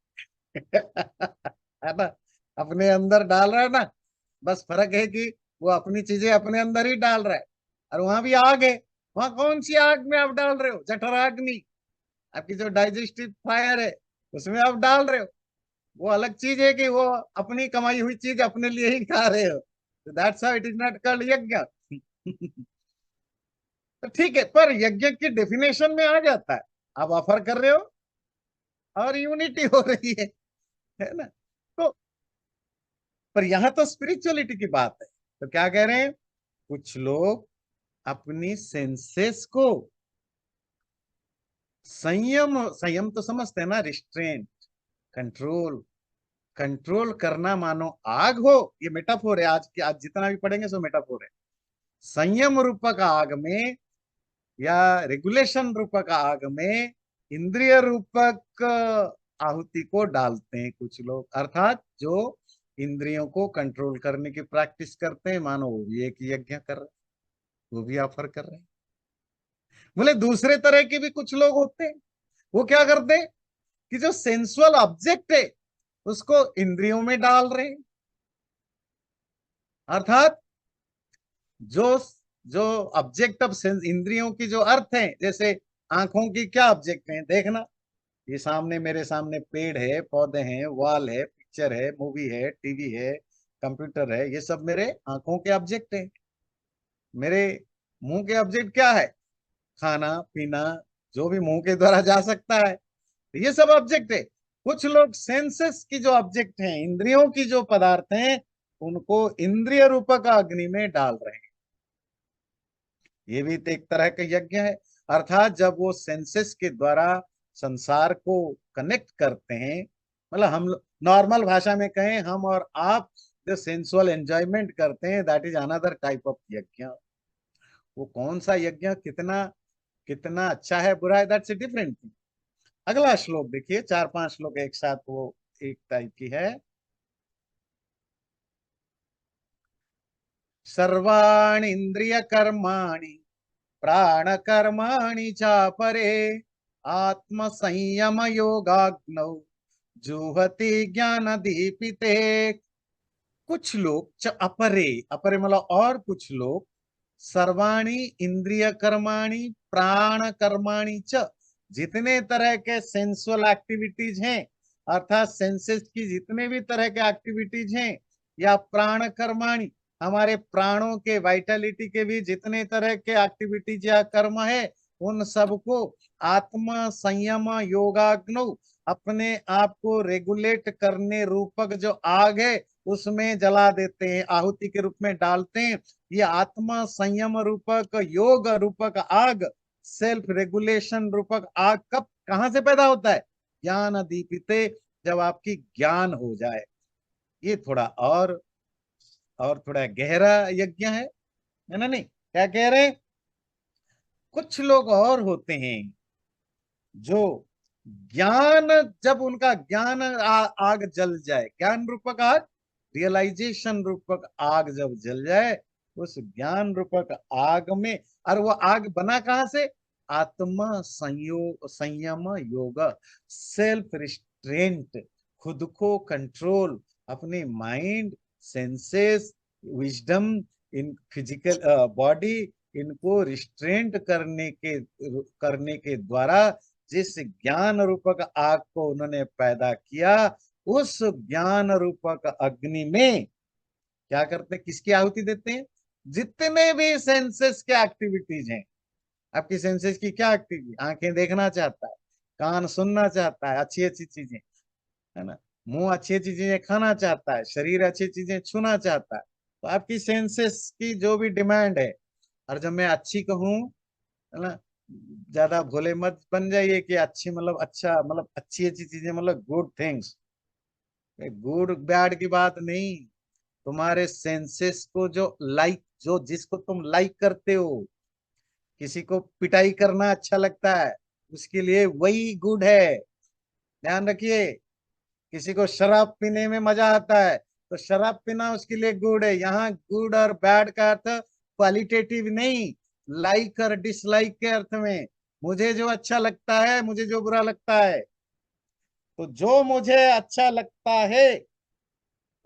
है ना, अपने अंदर डाल रहा है ना। बस फर्क है कि वो अपनी चीजें अपने अंदर ही डाल रहा है, और वहां भी आग है। वहां कौन सी आग में आप डाल रहे हो? जठराग्नि, आपकी जो डाइजेस्टिव फायर है, उसमें आप डाल रहे हो। वो अलग चीज है कि वो अपनी कमाई हुई चीज अपने लिए ही खा रहे हो। That's how it is not called यज्ञ तो ठीक है, पर यज्ञ की डेफिनेशन में आ जाता है। आप ऑफर कर रहे हो और यूनिटी हो रही है ना। तो पर यहां तो स्पिरिचुअलिटी की बात है। तो क्या कह रहे हैं? कुछ लोग अपनी सेंसेस को संयम, संयम तो समझते हैं ना, रिस्ट्रेंट, कंट्रोल। कंट्रोल करना मानो आग हो। ये मेटाफोर है, आज जितना भी पढ़ेंगे सो मेटाफोर है। संयम रूपक आग में या रेगुलेशन रूपक आग में इंद्रिय रूपक आहुति को डालते हैं कुछ लोग, अर्थात जो इंद्रियों को कंट्रोल करने की प्रैक्टिस करते हैं, मानो वो भी एक यज्ञ कर रहे हैं, वो भी ऑफर कर रहे हैं। बोले दूसरे तरह के भी कुछ लोग होते हैं। वो क्या करते हैं कि जो सेंसुअल ऑब्जेक्ट है उसको इंद्रियों में डाल रहे हैं। अर्थात जो जो ऑब्जेक्ट ऑफ सेंस, इंद्रियों की जो अर्थ है, जैसे आंखों की क्या ऑब्जेक्ट है? देखना। ये सामने, मेरे सामने पेड़ है, पौधे हैं, वॉल है, पिक्चर है, मूवी है, टीवी है, कंप्यूटर है, ये सब मेरे आंखों के ऑब्जेक्ट है। मेरे मुंह के ऑब्जेक्ट क्या है? खाना पीना, जो भी मुंह के द्वारा जा सकता है, तो ये सब ऑब्जेक्ट है। कुछ लोग सेंसेस की जो ऑब्जेक्ट हैं, इंद्रियों की जो पदार्थ हैं, उनको इंद्रिय रूपक अग्नि में डाल रहे हैं। ये भी तो एक तरह का यज्ञ है। अर्थात जब वो सेंसेस के द्वारा संसार को कनेक्ट करते हैं, मतलब हम नॉर्मल भाषा में कहें, हम और आप जो सेंसुअल एंजॉयमेंट करते हैं, that is another type of यज्ञ। वो कौन सा यज्ञ कितना कितना अच्छा है बुरा है, दैट्स ए डिफरेंट थिंग। अगला श्लोक देखिए, 4-5 श्लोक एक साथ, वो एक टाइप की है। सर्वाणि इंद्रिय कर्माणि प्राण कर्माणि चापरे आत्म संयम योगाग्नौ जुहति ज्ञान दीपिते। कुछ लोग अपरे, अपरे मतलब और कुछ लोग, सर्वाणी इंद्रिय कर्माणि प्राण कर्माणि च, जितने तरह के सेंसुअल एक्टिविटीज हैं, अर्थात सेंसेस की जितने भी तरह के एक्टिविटीज हैं, या प्राण कर्माणि, हमारे प्राणों के वाइटलिटी के भी जितने तरह के एक्टिविटीज या कर्म है, उन सबको आत्मा संयम योगाग्नो, अपने आप को रेगुलेट करने रूपक जो आग है उसमें जला देते हैं, आहुति के रूप में डालते हैं। ये आत्मा संयम रूपक, योग रूपक आग, सेल्फ रेगुलेशन रूपक आग कब कहां से पैदा होता है? ज्ञान दीपिते, जब आपकी ज्ञान हो जाए। ये थोड़ा और थोड़ा गहरा यज्ञ है ना? नहीं, क्या कह रहे हैं? कुछ लोग और होते हैं जो ज्ञान, जब उनका ज्ञान आग जल जाए, ज्ञान रूपक आग, रियलाइजेशन रूपक आग जब जल जाए, उस ज्ञान रूपक आग में, और वो आग बना कहां से? आत्मा संयोग संयम योग, सेल्फ रिस्ट्रेंट, खुद को कंट्रोल, अपने mind, senses, wisdom, in physical body, इनको रिस्ट्रेंट करने के द्वारा जिस ज्ञान रूपक आग को उन्होंने पैदा किया, उस ज्ञान रूपक अग्नि में क्या करते हैं? किसकी आहुति देते हैं? जितने भी सेंसेस के एक्टिविटीज हैं। आपकी सेंसेस की क्या एक्टिविटी? आंखें देखना चाहता है, कान सुनना चाहता है अच्छी अच्छी चीजें, है ना, मुंह अच्छी अच्छी चीजें खाना चाहता है, शरीर अच्छी चीजें छूना चाहता है। तो आपकी सेंसेस की जो भी डिमांड है, और जब मैं अच्छी कहूँ, है ना, ज्यादा भोले मत बन जाइए कि अच्छी मतलब अच्छा, मतलब अच्छी अच्छी चीजें मतलब गुड थिंग्स, गुड बैड की बात नहीं। तुम्हारे सेंसेस को जो लाइक, जो जिसको तुम लाइक करते हो, किसी को पिटाई करना अच्छा लगता है, उसके लिए वही गुड है, ध्यान रखिए। किसी को शराब पीने में मजा आता है, तो शराब पीना उसके लिए गुड है। यहाँ गुड और बैड का अर्थ क्वालिटेटिव नहीं, लाइक और डिसलाइक के अर्थ में। मुझे जो अच्छा लगता है, मुझे जो बुरा लगता है, तो जो मुझे अच्छा लगता है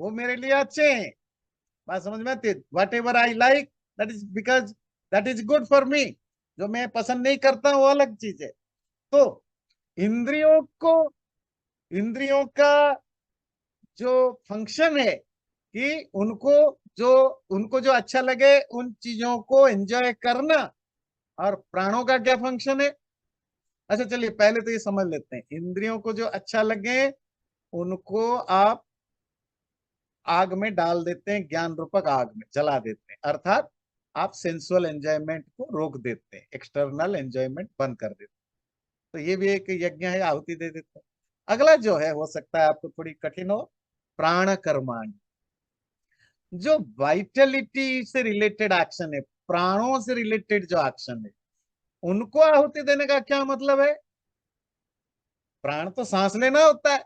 वो मेरे लिए अच्छे हैं। बात समझ में आती है? What ever I like, that is because that is good for me. जो मैं पसंद नहीं करता वो अलग चीज है। तो इंद्रियों को, इंद्रियों का जो फंक्शन है कि उनको जो अच्छा लगे उन चीजों को एंजॉय करना। और प्राणों का क्या फंक्शन है? अच्छा चलिए पहले तो ये समझ लेते हैं। इंद्रियों को जो अच्छा लगे उनको आप आग में डाल देते हैं, ज्ञान रूपक आग में जला देते हैं, अर्थात आप सेंसुअल एंजॉयमेंट को रोक देते हैं, एक्सटर्नल एंजॉयमेंट बंद कर देते हैं। तो ये भी एक यज्ञ है, आहुति दे देते हैं। अगला जो है, हो सकता है आपको थोड़ी कठिन हो, प्राण कर्माणि। जो वाइटलिटी से रिलेटेड एक्शन है, प्राणों से रिलेटेड जो एक्शन है, उनको आहुति देने का क्या मतलब है? प्राण तो सांस लेना होता है,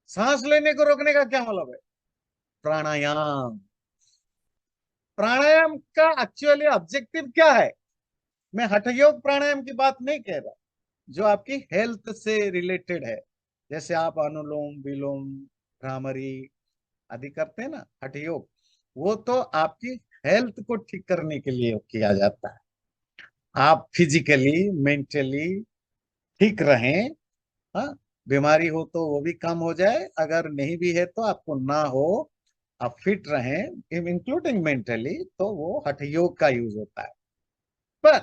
सांस लेने को रोकने का क्या मतलब है? प्राणायाम। प्राणायाम का एक्चुअली ऑब्जेक्टिव क्या है? मैं हठयोग प्राणायाम की बात नहीं कह रहा, जो आपकी हेल्थ से रिलेटेड है। जैसे आप अनुलोम विलोम, भ्रामरी आदि करते हैं ना, हठयोग, वो तो आपकी हेल्थ को ठीक करने के लिए किया जाता है। आप फिजिकली मेंटली ठीक रहें। हाँ, बीमारी हो तो वो भी कम हो जाए, अगर नहीं भी है तो आपको ना हो, आप फिट रहें इंक्लूडिंग मेंटली, तो वो हठ योग का यूज होता है। पर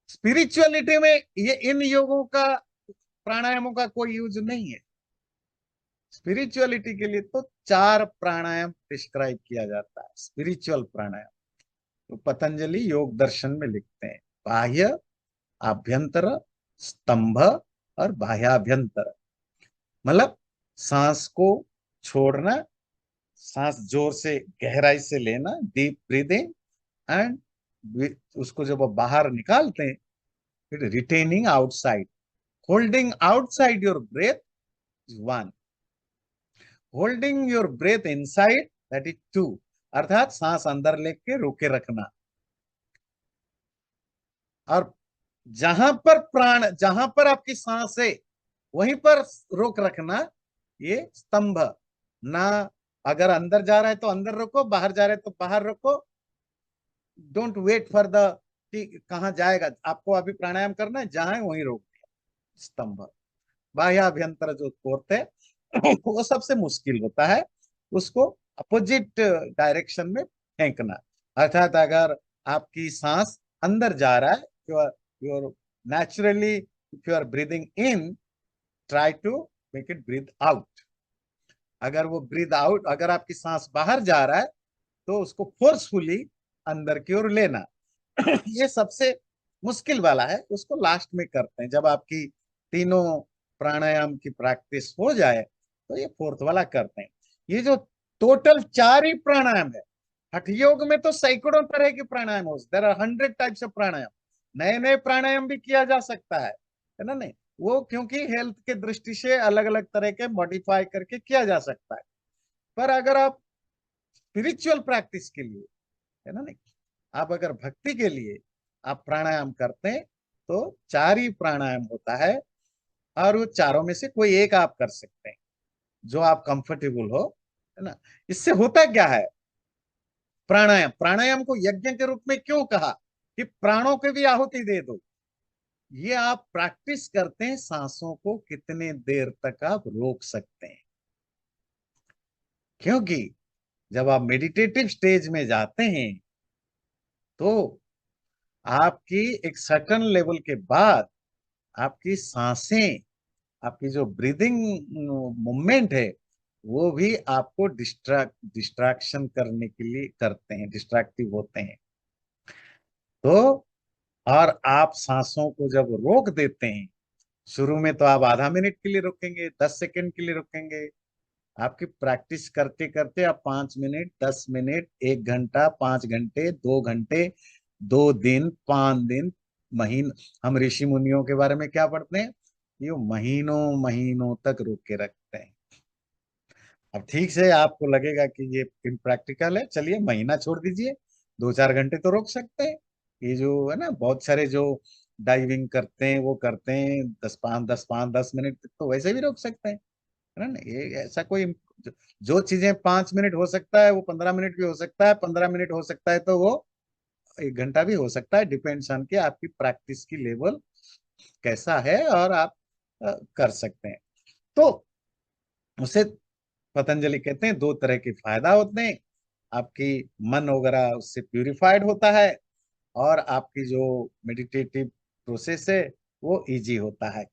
स्पिरिचुअलिटी में ये इन योगों का, प्राणायामों का कोई यूज नहीं है। स्पिरिचुअलिटी के लिए तो 4 प्राणायाम प्रिस्क्राइब किया जाता है, स्पिरिचुअल प्राणायाम। तो पतंजलि योग दर्शन में लिखते हैं, बाह्य, आभ्यंतर, स्तंभ और बाह्याभ्यंतर। मतलब सांस को छोड़ना, सांस जोर से गहराई से लेना, डीप ब्रीदिंग, एंड उसको जब आप बाहर निकालते हैं, फिर retaining outside, holding outside your breath is one, holding your breath inside that is two, अर्थात सांस अंदर लेके रोके रखना, और जहां पर आपकी सांस है वहीं पर रोक रखना, ये स्तंभ। ना, अगर अंदर जा रहा है तो अंदर रोको, बाहर जा रहा है तो बाहर रोको। डोंट वेट फॉर द कि कहाँ जाएगा, आपको अभी प्राणायाम करना है, जहां है वहीं रोक दिया, स्तंभ। बाह्य अभ्यंतर जो कोरते वो सबसे मुश्किल होता है, उसको अपोजिट डायरेक्शन में फेंकना। अर्थात अगर आपकी सांस अंदर जा रहा है, your naturally if you are breathing in, try to make it breathe out. अगर वो ब्रीथ आउट, अगर आपकी सांस बाहर जा रहा है तो उसको फोर्सफुली अंदर की ओर लेना। ये सबसे मुश्किल वाला है, उसको लास्ट में करते हैं जब आपकी तीनों प्राणायाम की प्रैक्टिस हो जाए, तो ये फोर्थ वाला करते हैं। ये जो टोटल 4 ही प्राणायाम है, हठ योग में तो सैकड़ों तरह के प्राणायाम हो, देयर आर 100 टाइप्स ऑफ प्राणायाम। नए नए प्राणायाम भी किया जा सकता है ना? नहीं, वो क्योंकि हेल्थ के दृष्टि से अलग अलग तरह के मॉडिफाई करके किया जा सकता है। पर अगर आप स्पिरिचुअल प्रैक्टिस के लिए, है ना, नहीं, आप अगर भक्ति के लिए आप प्राणायाम करते हैं, तो 4 ही प्राणायाम होता है, और वो चारों में से कोई एक आप कर सकते हैं जो आप कंफर्टेबल हो, है ना। इससे होता क्या है, प्राणायाम, प्राणायाम को यज्ञ के रूप में क्यों कहा कि प्राणों को भी आहुति दे दो? ये आप प्रैक्टिस करते हैं सांसों को कितने देर तक आप रोक सकते हैं, क्योंकि जब आप मेडिटेटिव स्टेज में जाते हैं तो आपकी एक सर्टन लेवल के बाद आपकी सांसें, आपकी जो ब्रीदिंग मूवमेंट है, वो भी आपको डिस्ट्रैक्शन करने के लिए करते हैं, डिस्ट्रैक्टिव होते हैं। तो और आप सांसों को जब रोक देते हैं, शुरू में तो आप आधा मिनट के लिए रोकेंगे, 10 सेकंड के लिए रोकेंगे, आपकी प्रैक्टिस करते करते आप 5 मिनट, 10 मिनट, 1 घंटा, 5 घंटे, 2 घंटे, 2 दिन, 5 दिन, महीन, हम ऋषि मुनियों के बारे में क्या पढ़ते हैं, ये महीनों महीनों तक रोक के रखते हैं। अब ठीक से आपको लगेगा कि ये इम्प्रैक्टिकल है, चलिए महीना छोड़ दीजिए, 2-4 घंटे तो रोक सकते हैं। ये जो है ना, बहुत सारे जो डाइविंग करते हैं वो करते हैं 10 मिनट तक, तो वैसे भी रोक सकते हैं, है ना। ये ऐसा कोई जो चीजें 5 मिनट हो सकता है वो 15 मिनट भी हो सकता है, 15 मिनट हो सकता है तो वो 1 घंटा भी हो सकता है, डिपेंड्स ऑन कि आपकी प्रैक्टिस की लेवल कैसा है, और आप कर सकते हैं। तो उसे पतंजलि कहते हैं 2 तरह के फायदा होते हैं, आपकी मन वगैरह उससे प्यूरिफाइड होता है, और आपकी जो मेडिटेटिव प्रोसेस है वो इजी होता है।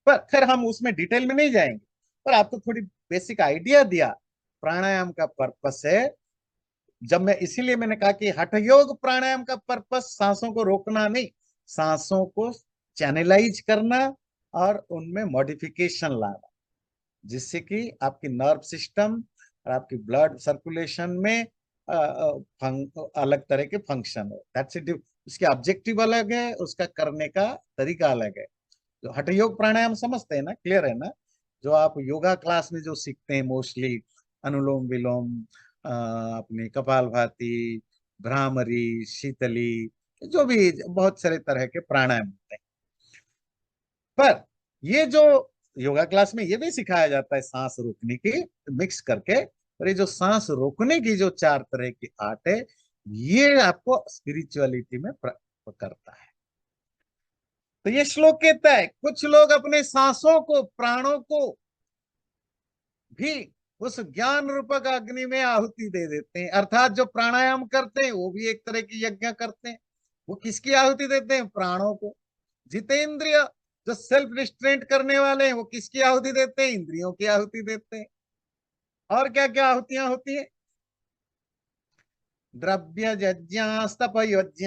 पर खैर हम उसमें डिटेल में नहीं जाएंगे, पर आपको थोड़ी बेसिक आइडिया दिया प्राणायाम का पर्पस है। जब मैं, इसीलिए मैंने कहा कि हठ योग प्राणायाम का पर्पस सांसों को रोकना नहीं, सांसों को चैनलाइज करना और उनमें मॉडिफिकेशन लाना, जिससे कि आपकी नर्व सिस्टम और आपकी ब्लड सर्कुलेशन में अलग तरह के फंक्शन हो, दैट्स इट। उसके ऑब्जेक्टिव अलग है, उसका करने का तरीका अलग है। जो हठ योग प्राणायाम समझते हैं ना, क्लियर है ना, जो आप योगा क्लास में जो सीखते हैं मोस्टली, अनुलोम विलोम, अपनी कपालभाति, भ्रामरी, शीतली, जो भी बहुत सारे तरह के प्राणायाम होते हैं। पर ये जो योगा क्लास में ये भी सिखाया जाता है सांस रोकने की, मिक्स करके, और ये जो सांस रोकने की जो 4 तरह की आर्ट है, ये आपको स्पिरिचुअलिटी में करता है। तो ये श्लोक कहता है कुछ लोग अपने सांसों को, प्राणों को भी उस ज्ञान रूपक अग्नि में आहुति दे देते हैं, अर्थात जो प्राणायाम करते हैं वो भी एक तरह की यज्ञ करते हैं। वो किसकी आहुति देते हैं? प्राणों को। जितेंद्रिय, जो सेल्फ रिस्ट्रेंट करने वाले हैं, वो किसकी आहुति देते हैं? इंद्रियों की आहुति देते हैं। और क्या क्या आहुतियां होती है? द्रव्य यज्ञास्तप यज्ञ,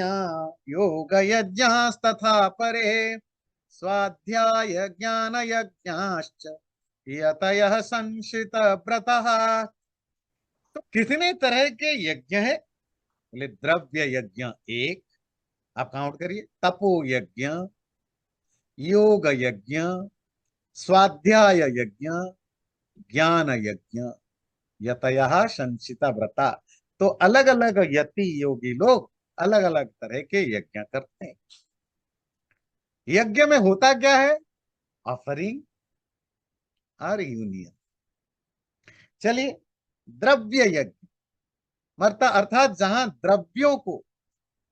योग यज्ञास्तथा परे, स्वाध्याय ज्ञान यज्ञाश्च यतयः संशित व्रतः। तो कितने तरह के यज्ञ है? बोले द्रव्य यज्ञ एक, आप काउंट करिए, तपो यज्ञ, योग यज्ञ, स्वाध्याय यज्ञ, ज्ञान यज्ञ, यतयः संचिता व्रता। तो अलग अलग यति योगी लोग अलग अलग तरह के यज्ञ करते हैं। यज्ञ में होता क्या है? ऑफरिंग और यूनियन। चलिए, द्रव्य यज्ञ मरता अर्थात जहां द्रव्यों को,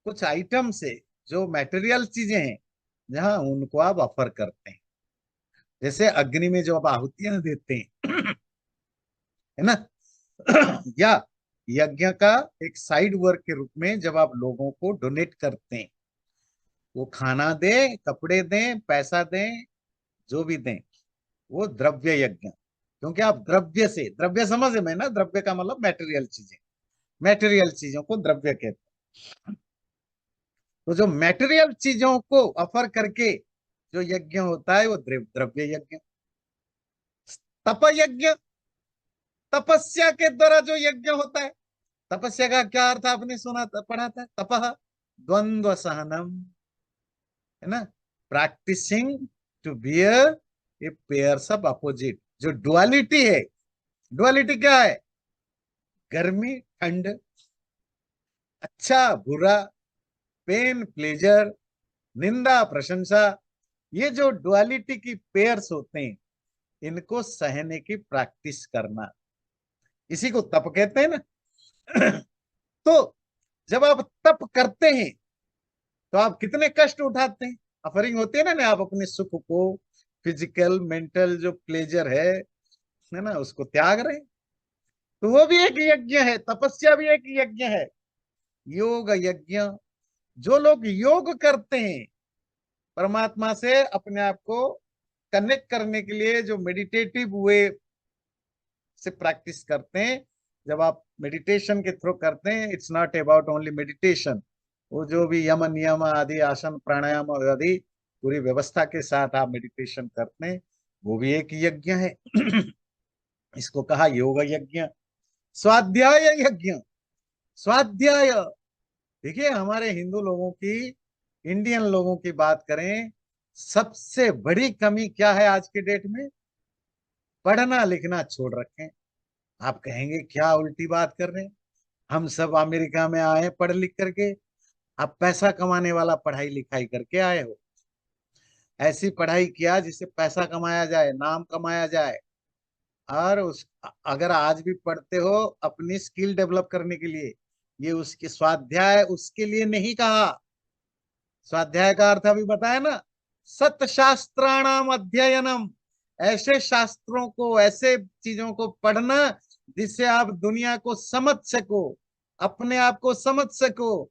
कुछ आइटम से, जो मटेरियल चीजें हैं, जहां उनको आप ऑफर करते हैं। जैसे अग्नि में जो आप आहुतियां देते हैं, है ना? या यज्ञ का एक साइड वर्क के रूप में जब आप लोगों को डोनेट करते हैं, वो खाना दें, कपड़े दें, पैसा दें, जो भी दें, वो द्रव्य यज्ञ। क्योंकि आप द्रव्य से, द्रव्य समझ में ना, द्रव्य का मतलब मटेरियल चीजें, मटेरियल चीजों को द्रव्य कहते हैं। तो जो मटेरियल चीजों को ऑफर करके जो यज्ञ होता है वो द्रव्य यज्ञ। तप यज्ञ, तपस्या के द्वारा जो यज्ञ होता है। तपस्या का क्या अर्थ आपने सुना था, पढ़ा था? तपह द्वंद्व सहनम, है ना? Practising to bear a pairs of opposite. जो डुअलिटी है, डुअलिटी क्या है? गर्मी ठंड, अच्छा बुरा, पेन प्लेजर, निंदा प्रशंसा, ये जो डुअलिटी की पेयर्स होते हैं, इनको सहने की प्रैक्टिस करना, इसी को तप कहते हैं ना। तो जब आप तप करते हैं तो आप कितने कष्ट उठाते हैं? अफरिंग होते हैं ना, आप अपने सुख को, फिजिकल मेंटल जो प्लेजर है ना, उसको त्याग रहे हैं। तो वो भी एक यज्ञ है, तपस्या भी एक यज्ञ है। योग यज्ञ, जो लोग योग करते हैं, परमात्मा से अपने आप को कनेक्ट करने के लिए जो मेडिटेटिव वे से प्रैक्टिस करते हैं, जब आप मेडिटेशन के थ्रू करते हैं, it's not about only meditation, वो जो भी यम नियम आदि, आसन प्राणायाम आदि पूरी व्यवस्था के साथ आप मेडिटेशन करते हैं, वो भी एक यज्ञ है। इसको कहा योग यज्ञ। स्वाध्याय यज्ञ, स्वाध्याय, देखिए हमारे हिंदू लोगों की, इंडियन लोगों की बात करें, सबसे बड़ी कमी क्या है आज के डेट में? पढ़ना लिखना छोड़ रखे हैं। आप कहेंगे क्या उल्टी बात कर रहे हैं, हम सब अमेरिका में आए पढ़ लिख करके, आप पैसा कमाने वाला पढ़ाई लिखाई करके आए हो। ऐसी पढ़ाई किया जिससे पैसा कमाया जाए, नाम कमाया जाए। और उस, अगर आज भी पढ़ते हो अपनी स्किल डेवलप करने के लिए, ये उसके स्वाध्याय उसके लिए नहीं कहा। स्वाध्याय का अर्थ अभी बताया ना, सत शास्त्राणाम अध्ययनम, ऐसे शास्त्रों को, ऐसे चीजों को पढ़ना जिससे आप दुनिया को समझ सको, अपने आप को समझ सको,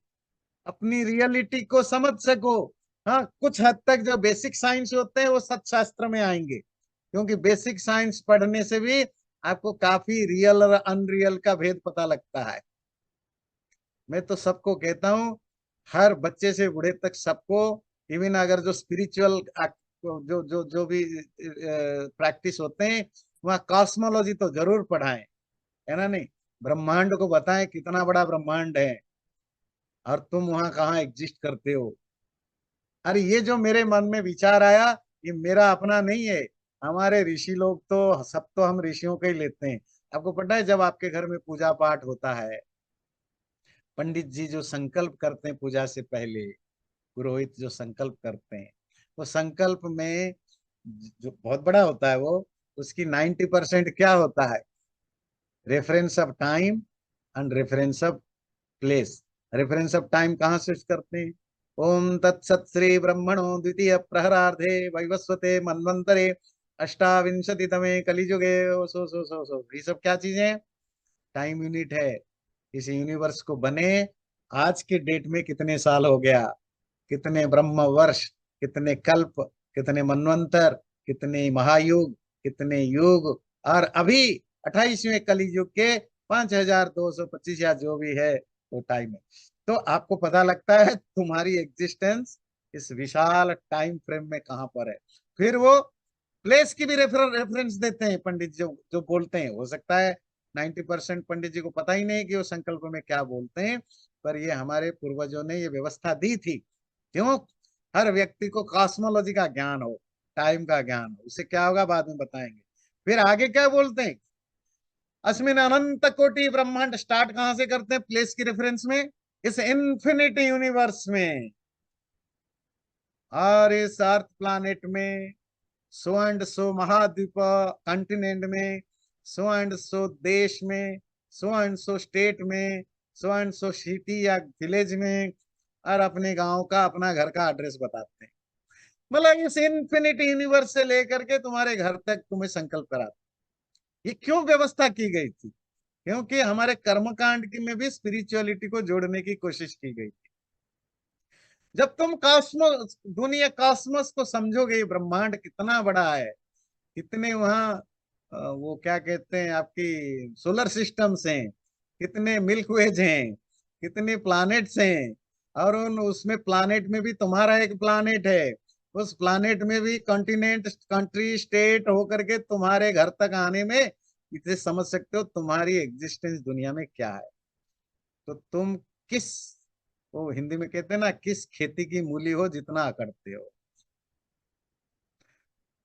अपनी रियलिटी को समझ सको। हाँ, कुछ हद तक जो बेसिक साइंस होते हैं वो सत्शास्त्र में आएंगे, क्योंकि बेसिक साइंस पढ़ने से भी आपको काफी रियल और अनरियल का भेद पता लगता है। मैं तो सबको कहता हूँ, हर बच्चे से बूढ़े तक सबको, इवन अगर जो स्पिरिचुअल जो भी प्रैक्टिस होते हैं, वहाँ कॉस्मोलॉजी तो जरूर पढ़ाएं, है ना? नहीं, ब्रह्मांड को बताएं कितना बड़ा ब्रह्मांड है और तुम वहां कहाँ एग्जिस्ट करते हो। अरे ये जो मेरे मन में विचार आया, ये मेरा अपना नहीं है, हमारे ऋषि लोग तो, सब तो हम ऋषियों का ही लेते हैं। आपको पता है, जब आपके घर में पूजा पाठ होता है, पंडित जी जो संकल्प करते हैं पूजा से पहले, पुरोहित जो संकल्प करते हैं, वो संकल्प में जो बहुत बड़ा होता है, वो उसकी 90% क्या होता है? Reference of time and reference of place. Reference of time कहाँ से करते हैं? ओम तत्सत श्री ब्रह्मणो द्वितीय प्रहरार्धे वैवस्वते मन्वंतरे अष्टाविंशति तमे कलिजुगे सो ये सब क्या चीजें हैं? टाइम यूनिट है। इस यूनिवर्स को बने आज के डेट में कितने साल हो गया, कितने ब्रह्म वर्ष, कितने कल्प, कितने मनवंतर, कितने महायुग, कितने युग, और अभी 28वें कलयुग के 5225 या जो भी है वो टाइम है। तो आपको पता लगता है तुम्हारी एग्जिस्टेंस इस विशाल टाइम फ्रेम में कहां पर है। फिर वो प्लेस की भी रेफरेंस देते हैं पंडित जो जो बोलते हैं। हो सकता है 90% पंडित जी को पता ही नहीं कि वो संकल्प में क्या बोलते हैं, पर ये हमारे पूर्वजों ने ये व्यवस्था दी थी क्यों? हर व्यक्ति को कॉस्मोलॉजी का ज्ञान हो, टाइम का ज्ञान हो। उससे क्या होगा बाद में बताएंगे। फिर आगे क्या बोलते हैं? अस्मिन अनंत कोटि ब्रह्मांड, स्टार्ट कहां से करते हैं? प्लेस की रेफरेंस में, इस इन्फिनिटी यूनिवर्स में और इस अर्थ प्लानेट में, सो एंड सो महाद्वीप कंटिनेंट में, सो एंड सो देश में, सो एंड सो स्टेट में, सो एंड सो सिटी या विलेज में, और अपने गांव का, अपना घर का एड्रेस बताते हैं। मतलब इस इन्फिनिटी यूनिवर्स से लेकर के तुम्हारे घर तक तुम्हें संकल्प कराते। ये क्यों व्यवस्था की गई थी? क्योंकि हमारे कर्मकांड की में भी स्पिरिचुअलिटी को जोड़ने की कोशिश की गई थी। जब तुम कॉस्मोस, दुनिया कॉस्मोस को समझोगे, ब्रह्मांड कितना बड़ा है, कितने वहाँ वो क्या कहते हैं आपकी सोलर सिस्टम्स हैं, कितने मिल्क वेज हैं, कितने प्लैनेट्स हैं, और उन उसमें प्लैनेट में भी तुम्हारा एक प्लैनेट है, उस प्लैनेट में भी कॉन्टिनेंट, कंट्री, स्टेट होकर के तुम्हारे घर तक आने में, इसे समझ सकते हो तुम्हारी एग्जिस्टेंस दुनिया में क्या है। तो तुम किस, वो हिंदी में कहते हैं ना, किस खेती की मूली हो जितना अकड़ते हो।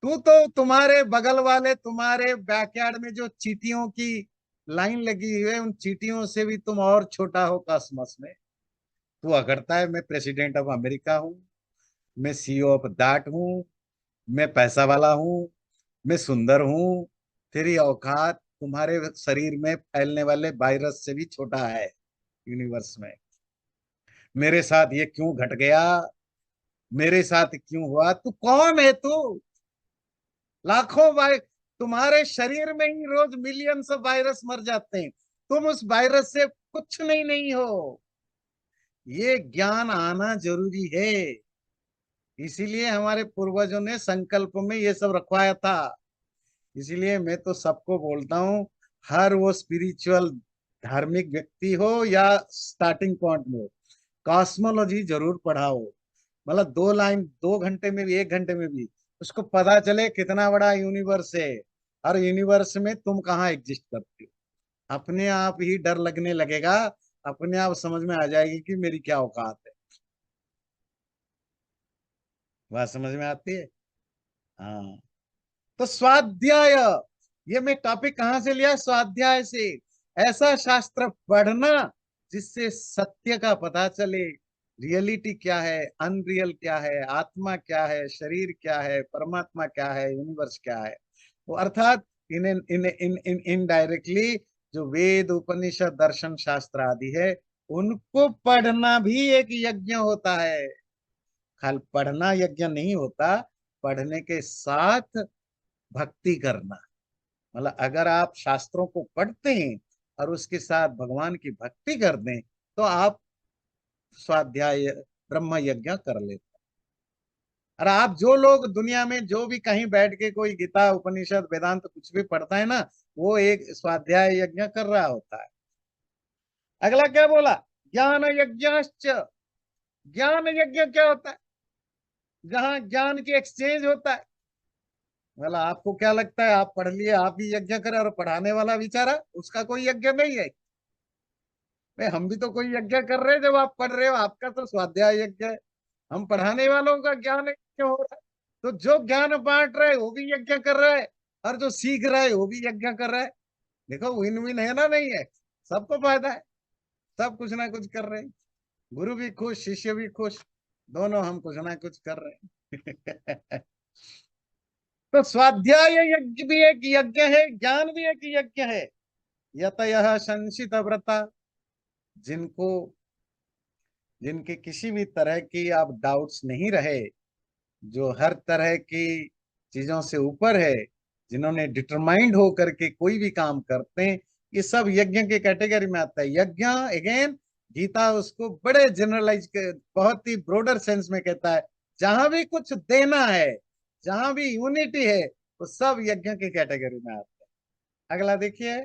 तू तो तुम्हारे बगल वाले, तुम्हारे बैकयार्ड में जो चींटियों की लाइन लगी हुई है, उन चींटियों से भी तुम और छोटा हो कॉस्मोस में। तू अकड़ता है मैं प्रेसिडेंट ऑफ अमेरिका हूँ, मैं सीईओ ऑफ दैट हूँ, मैं पैसा वाला हूँ, मैं सुंदर हूँ। तेरी औकात तुम्हारे शरीर में फैलने वाले वायरस से भी छोटा है यूनिवर्स में। मेरे साथ ये क्यों घट गया, मेरे साथ क्यों हुआ? तू कौन है तू? लाखों वाय तुम्हारे शरीर में ही रोज मिलियंस ऑफ वायरस मर जाते हैं, तुम उस वायरस से कुछ नहीं हो। ये ज्ञान आना जरूरी है। इसीलिए हमारे पूर्वजों ने संकल्प में ये सब रखवाया था। इसीलिए मैं तो सबको बोलता हूँ, हर वो स्पिरिचुअल धार्मिक व्यक्ति हो या स्टार्टिंग पॉइंट में हो, कॉस्मोलॉजी जरूर पढ़ाओ। मतलब 2 लाइन, 2 घंटे में भी, 1 घंटे में भी उसको पता चले कितना बड़ा यूनिवर्स है, और यूनिवर्स में तुम कहाँ एग्जिस्ट करते हो। अपने आप ही डर लगने लगेगा, अपने आप समझ में आ जाएगी कि मेरी क्या औकात है। बात समझ में आती है? हाँ। तो स्वाध्याय, ये मैं टॉपिक कहाँ से लिया? स्वाध्याय से। ऐसा शास्त्र पढ़ना जिससे सत्य का पता चले, रियलिटी क्या है, अनरियल क्या है, आत्मा क्या है, शरीर क्या है, परमात्मा क्या है, यूनिवर्स क्या है। वो अर्थात इन इन इन इन इनडायरेक्टली जो वेद, उपनिषद, दर्शन शास्त्र आदि है, उनको पढ़ना भी एक यज्ञ होता है। खाली पढ़ना यज्ञ नहीं होता, पढ़ने के साथ भक्ति करना। मतलब अगर आप शास्त्रों को पढ़ते हैं और उसके साथ भगवान की भक्ति कर दें, तो आप स्वाध्याय ब्रह्म यज्ञ कर लेते हैं। और आप जो लोग दुनिया में जो भी कहीं बैठ के कोई गीता, उपनिषद, वेदांत कुछ भी पढ़ता है ना, वो एक स्वाध्याय यज्ञ कर रहा होता है। अगला क्या बोला? ज्ञान यज्ञश्च। ज्ञान यज्ञ क्या होता है? जहां ज्ञान की एक्सचेंज होता है। मतलब आपको क्या लगता है, आप पढ़ लिए आप ही यज्ञ करें, और पढ़ाने वाला बेचारा, उसका कोई यज्ञ नहीं है? नहीं, हम भी तो कोई यज्ञ कर रहे हैं जब आप पढ़ रहे हो, आपका तो स्वाध्याय यज्ञ है। हम पढ़ाने वालों का ज्ञान यज्ञ हो रहा है। तो जो ज्ञान बांट रहा है वो भी यज्ञ कर रहा है, और जो सीख रहा है वो भी यज्ञ कर रहा है। देखो विन विन है ना, नहीं है? सबको फायदा है, सब कुछ ना कुछ कर रहे हैं। गुरु भी खुश, शिष्य भी खुश, दोनों हम कुछ ना कुछ कर रहे हैं। तो स्वाध्याय यज्ञ भी एक यज्ञ है, ज्ञान भी एक यज्ञ है। यतयः संशित व्रता, जिनको, जिनके किसी भी तरह की आप डाउट्स नहीं रहे, जो हर तरह की चीजों से ऊपर है, जिन्होंने डिटरमाइंड हो करके कोई भी काम करते हैं, ये सब यज्ञ के कैटेगरी में आता है। यज्ञ अगेन, गीता उसको बड़े जनरलाइज के, बहुत ही ब्रॉडर सेंस में कहता है, जहां भी कुछ देना है, जहां भी यूनिटी है, वो सब यज्ञ की कैटेगरी में आता है। अगला देखिए,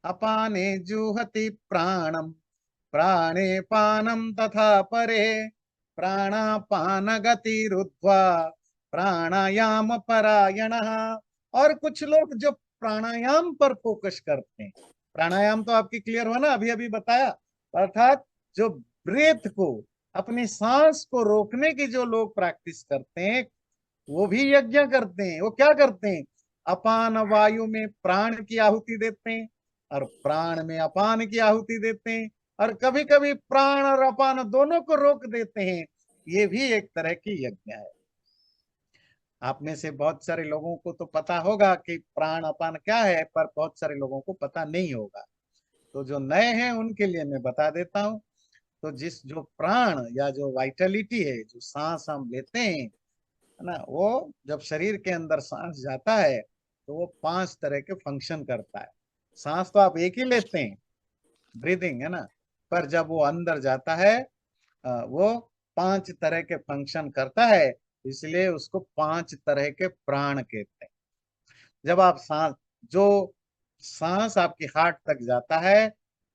अपाने जुहति प्राणम, प्राणे पानम तथा परे, प्राणापान गतिरुद्ध्वा प्राणायाम परायण। और कुछ लोग जो प्राणायाम पर फोकस करते हैं, प्राणायाम तो आपकी क्लियर हुआ ना, अभी अभी बताया। अर्थात जो ब्रेथ को अपनी सांस को रोकने की जो लोग प्रैक्टिस करते हैं वो भी यज्ञ करते हैं। वो क्या करते हैं? अपान वायु में प्राण की आहुति देते हैं और प्राण में अपान की आहुति देते हैं, और कभी कभी प्राण और अपान दोनों को रोक देते हैं। ये भी एक तरह की यज्ञ है। आप में से बहुत सारे लोगों को तो पता होगा कि प्राण अपान क्या है, पर बहुत सारे लोगों को पता नहीं होगा। तो जो नए हैं उनके लिए मैं बता देता हूँ। तो जिस जो प्राण या जो वाइटलिटी है, जो सांस हम लेते हैं, है ना, वो जब शरीर के अंदर सांस जाता है तो वो 5 तरह के फंक्शन करता है। सांस तो आप एक ही लेते हैं, ब्रीदिंग, है ना, पर जब वो अंदर जाता है वो 5 तरह के फंक्शन करता है, इसलिए उसको 5 तरह के प्राण कहते हैं। जब आप सांस, जो सांस आपकी हार्ट तक जाता है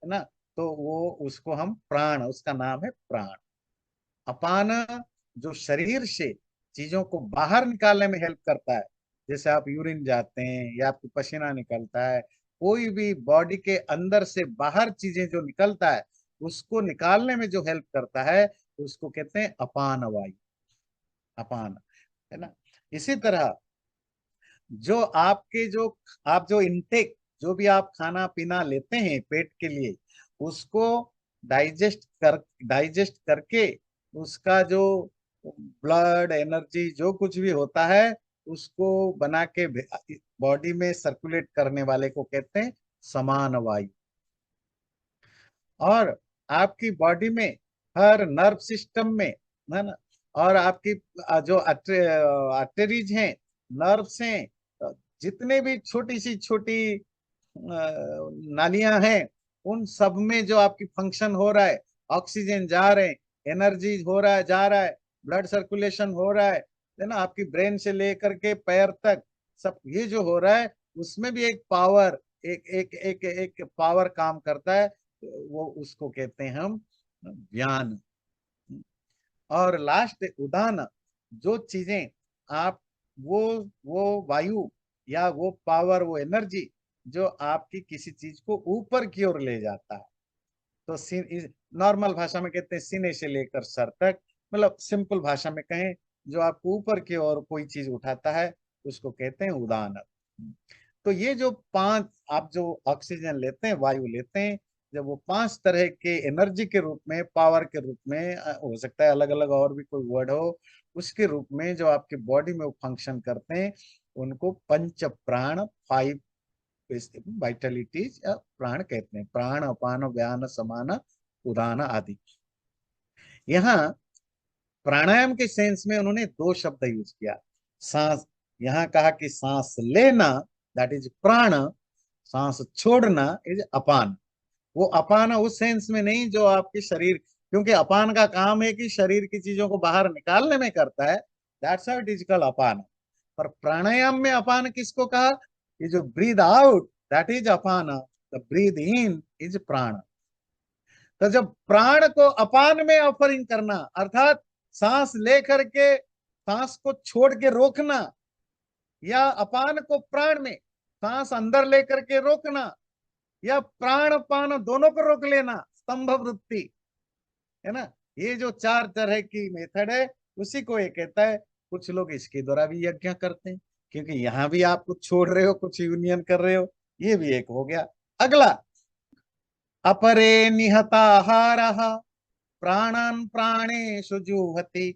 ना, तो वो उसको हम प्राण, उसका नाम है प्राण। अपान जो शरीर से चीजों को बाहर निकालने में हेल्प करता है, जैसे आप यूरिन जाते हैं या आपको पसीना निकलता है, कोई भी बॉडी के अंदर से बाहर चीजें जो निकलता है उसको निकालने में जो हेल्प करता है उसको कहते हैं अपान वायु, अपान, है ना। इसी तरह जो आपके जो आप जो इनटेक, जो भी आप खाना पीना लेते हैं पेट के लिए, उसको डाइजेस्ट करके उसका जो ब्लड एनर्जी जो कुछ भी होता है उसको बना के बॉडी में सर्कुलेट करने वाले को कहते हैं समान वायु। और आपकी बॉडी में हर नर्व सिस्टम में, है ना, और आपकी जो आर्टरीज हैं, नर्व्स हैं, जितने भी छोटी सी छोटी नालियां हैं, उन सब में जो आपकी फंक्शन हो रहा है, ऑक्सीजन जा रहे हैं, एनर्जी हो रहा है, जा रहा है, ब्लड सर्कुलेशन हो रहा है ना, आपकी ब्रेन से लेकर के पैर तक सब ये जो हो रहा है, उसमें भी एक पावर, एक एक एक एक पावर काम करता है। वो उसको कहते हैं हम ज्ञान। और लास्ट उदान, जो चीजें आप, वो वो वायु या वो पावर, वो एनर्जी जो आपकी किसी चीज को ऊपर की ओर ले जाता है, तो नॉर्मल भाषा में कहते हैं सीने से लेकर सर तक, मतलब सिंपल भाषा में कहें, जो आपको ऊपर की ओर कोई चीज उठाता है उसको कहते हैं उदान। तो ये जो 5 आप जो ऑक्सीजन लेते हैं, वायु लेते हैं, जब वो 5 तरह के एनर्जी के रूप में, पावर के रूप में, हो सकता है अलग अलग और भी कोई वर्ड हो, उसके रूप में जो आपके बॉडी में वो फंक्शन करते हैं, उनको पंच प्राण, 5 वाइटलिटीज या प्राण कहते हैं। प्राण, अपान, व्यान, समान, उदान आदि। यहाँ प्राणायाम के सेंस में उन्होंने 2 शब्द यूज किया। सांस, यहाँ कहा कि सांस लेना, दैट इज प्राण, सांस छोड़ना इज अपान। वो अपान उस सेंस में नहीं जो आपके शरीर, क्योंकि अपान का काम है कि शरीर की चीजों को बाहर निकालने में करता है, that's how it is called अपान। पर प्राणायाम में अपान किसको कहा? ये जो ब्रीद आउट, दैट इज अपान, द ब्रीद इन इज प्राण। तो जब प्राण को अपान में ऑफरिंग करना, अर्थात सांस ले करके सांस को छोड़ के रोकना, या अपान को प्राण में सांस अंदर लेकर के रोकना, या प्राण पान दोनों को रोक लेना, स्तंभ वृत्ति, है ना, ये जो 4 तरह की मेथड है उसी को ये कहता है। कुछ लोग इसके द्वारा भी यज्ञ करते हैं, क्योंकि यहाँ भी आप कुछ छोड़ रहे हो, कुछ यूनियन कर रहे हो, ये भी एक हो गया। अगला, अपरे निहताहारः प्राणान् प्राणेषु जुह्वति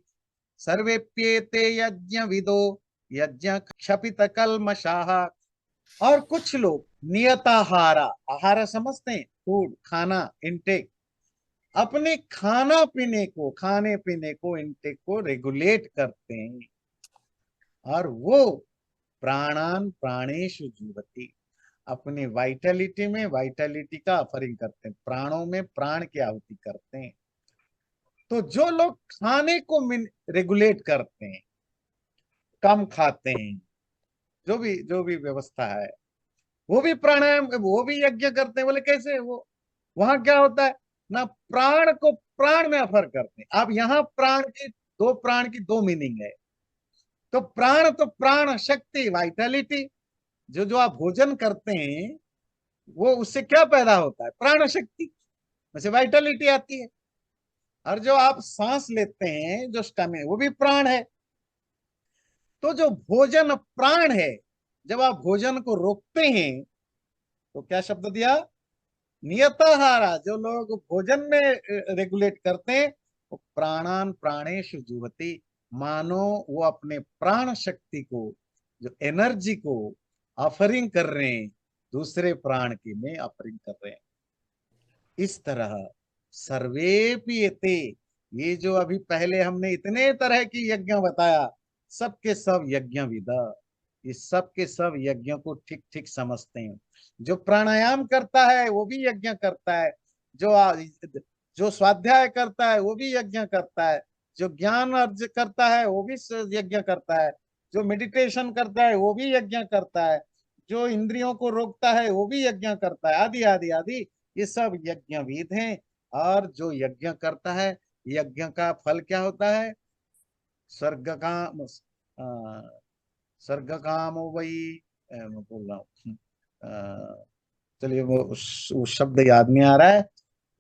सर्वेप्येते यज्ञ विदो यज्ञ क्षपित कल्मषाः। और कुछ लोग नियताहारा, आहार समझते हैं, फूड, खाना, इनटेक, अपने खाने पीने को, इनटेक को रेगुलेट करते हैं, और वो प्राणान प्राणेषु जीवति, अपने वाइटलिटी में वाइटलिटी का ऑफरिंग करते हैं, प्राणों में प्राण की आहुति करते हैं। तो जो लोग खाने को रेगुलेट करते हैं, कम खाते हैं, जो भी व्यवस्था है, वो भी प्राणायाम, वो भी यज्ञ करते हैं। बोले कैसे? वो वहां क्या होता है ना, प्राण को प्राण में अफर करते हैं। अब यहाँ प्राण की दो मीनिंग है। तो प्राण, तो प्राण शक्ति, वाइटलिटी, जो जो आप भोजन करते हैं वो उससे क्या पैदा होता है? प्राण शक्ति, वैसे वाइटलिटी आती है। और जो आप सांस लेते हैं, जो स्टमक, वो भी प्राण है। तो जो भोजन प्राण है, जब आप भोजन को रोकते हैं तो क्या शब्द दिया? नियताहारा। जो लोग भोजन में रेगुलेट करते हैं, वो प्राणान प्राणेषु जुहति। मानो वो अपने प्राण शक्ति को, जो एनर्जी को ऑफरिंग कर रहे हैं दूसरे प्राण की में ऑफरिंग कर रहे हैं। इस तरह सर्वेपि एते, ये जो अभी पहले हमने इतने तरह की यज्ञ बताया, सबके सब यज्ञ विदा, ये सब के सब यज्ञ को ठीक ठीक समझते हैं। जो प्राणायाम करता है वो भी यज्ञ करता है, जो जो स्वाध्याय करता है वो भी यज्ञ करता है, जो ज्ञान अर्ज करता है वो भी यज्ञ करता है, जो मेडिटेशन करता है वो भी यज्ञ करता है, जो इंद्रियों को रोकता है वो भी यज्ञ करता है, आदि आदि आदि। ये सब यज्ञविद हैं। और जो यज्ञ करता है, यज्ञ का फल क्या होता है? स्वर्ग काम, स्वर्ग काम वही, मैं बोल रहा हूँ, चलिए वो उस शब्द याद नहीं आ रहा है।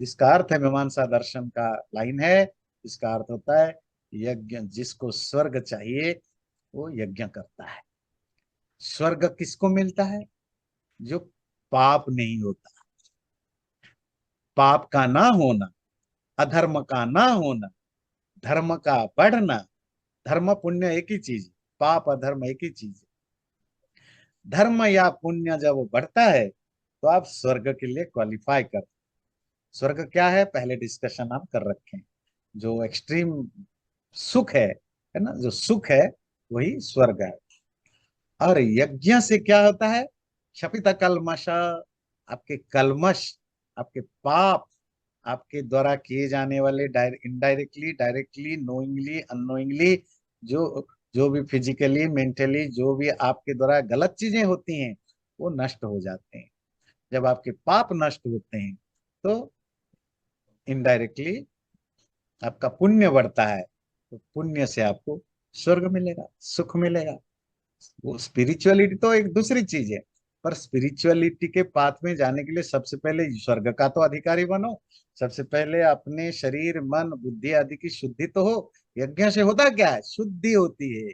इसका अर्थ है, मीमांसा दर्शन का लाइन है, इसका अर्थ होता है यज्ञ, जिसको स्वर्ग चाहिए वो यज्ञ करता है। स्वर्ग किसको मिलता है? जो पाप नहीं होता, पाप का ना होना, अधर्म का ना होना, धर्म का बढ़ना। धर्म पुण्य एक ही चीज, पाप अधर्म एक ही चीज। धर्म या पुण्य जब वो बढ़ता है तो आप स्वर्ग के लिए क्वालिफाई कर। स्वर्ग क्या है, पहले डिस्कशन हम कर रखे हैं। जो एक्सट्रीम सुख है ना, जो सुख है वही स्वर्ग है। और यज्ञ से क्या होता है? क्षपित कलमश, आपके कलमश, आपके पाप, आपके द्वारा किए जाने वाले इनडायरेक्टली, डायरेक्टली, नोइंगली, अननोइंगली, जो जो भी फिजिकली, मेंटली जो भी आपके द्वारा गलत चीजें होती हैं वो नष्ट हो जाते हैं। जब आपके पाप नष्ट होते हैं तो इनडायरेक्टली आपका पुण्य बढ़ता है, तो पुण्य से आपको स्वर्ग मिलेगा, सुख मिलेगा। वो स्पिरिचुअलिटी तो एक दूसरी चीज है, पर स्पिरिचुअलिटी के पाथ में जाने के लिए सबसे पहले स्वर्ग का तो अधिकारी बनो। सबसे पहले अपने शरीर, मन, बुद्धि आदि की शुद्धि तो हो। यज्ञ से होता क्या है? शुद्धि होती है।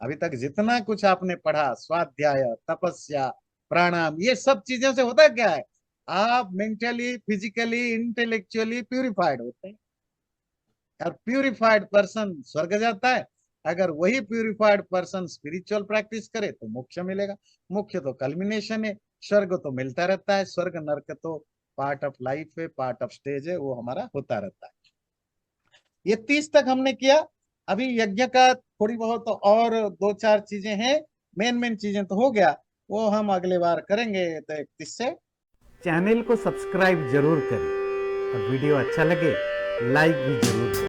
अभी तक जितना कुछ आपने पढ़ा, स्वाध्याय, तपस्या, प्राणायाम, ये सब चीजों से होता क्या है? आप मेंटली, फिजिकली, इंटेलेक्चुअली प्यूरिफाइड होते हैं। और प्यूरिफाइड पर्सन स्वर्ग जाता है। अगर वही प्यूरिफाइड पर्सन स्पिरिचुअल प्रैक्टिस करे तो मोक्ष मिलेगा। मोक्ष तो कल्मिनेशन है, स्वर्ग तो मिलता रहता है। स्वर्ग नरक तो पार्ट ऑफ लाइफ है, पार्ट ऑफ स्टेज है, वो हमारा होता रहता है। ये 30 तक हमने किया। अभी यज्ञ का थोड़ी बहुत और दो चार चीजें हैं, मेन मेन चीजें तो हो गया, वो हम अगले बार करेंगे। तो 31 से चैनल को सब्सक्राइब जरूर करें, और वीडियो अच्छा लगे लाइक भी जरूर करें।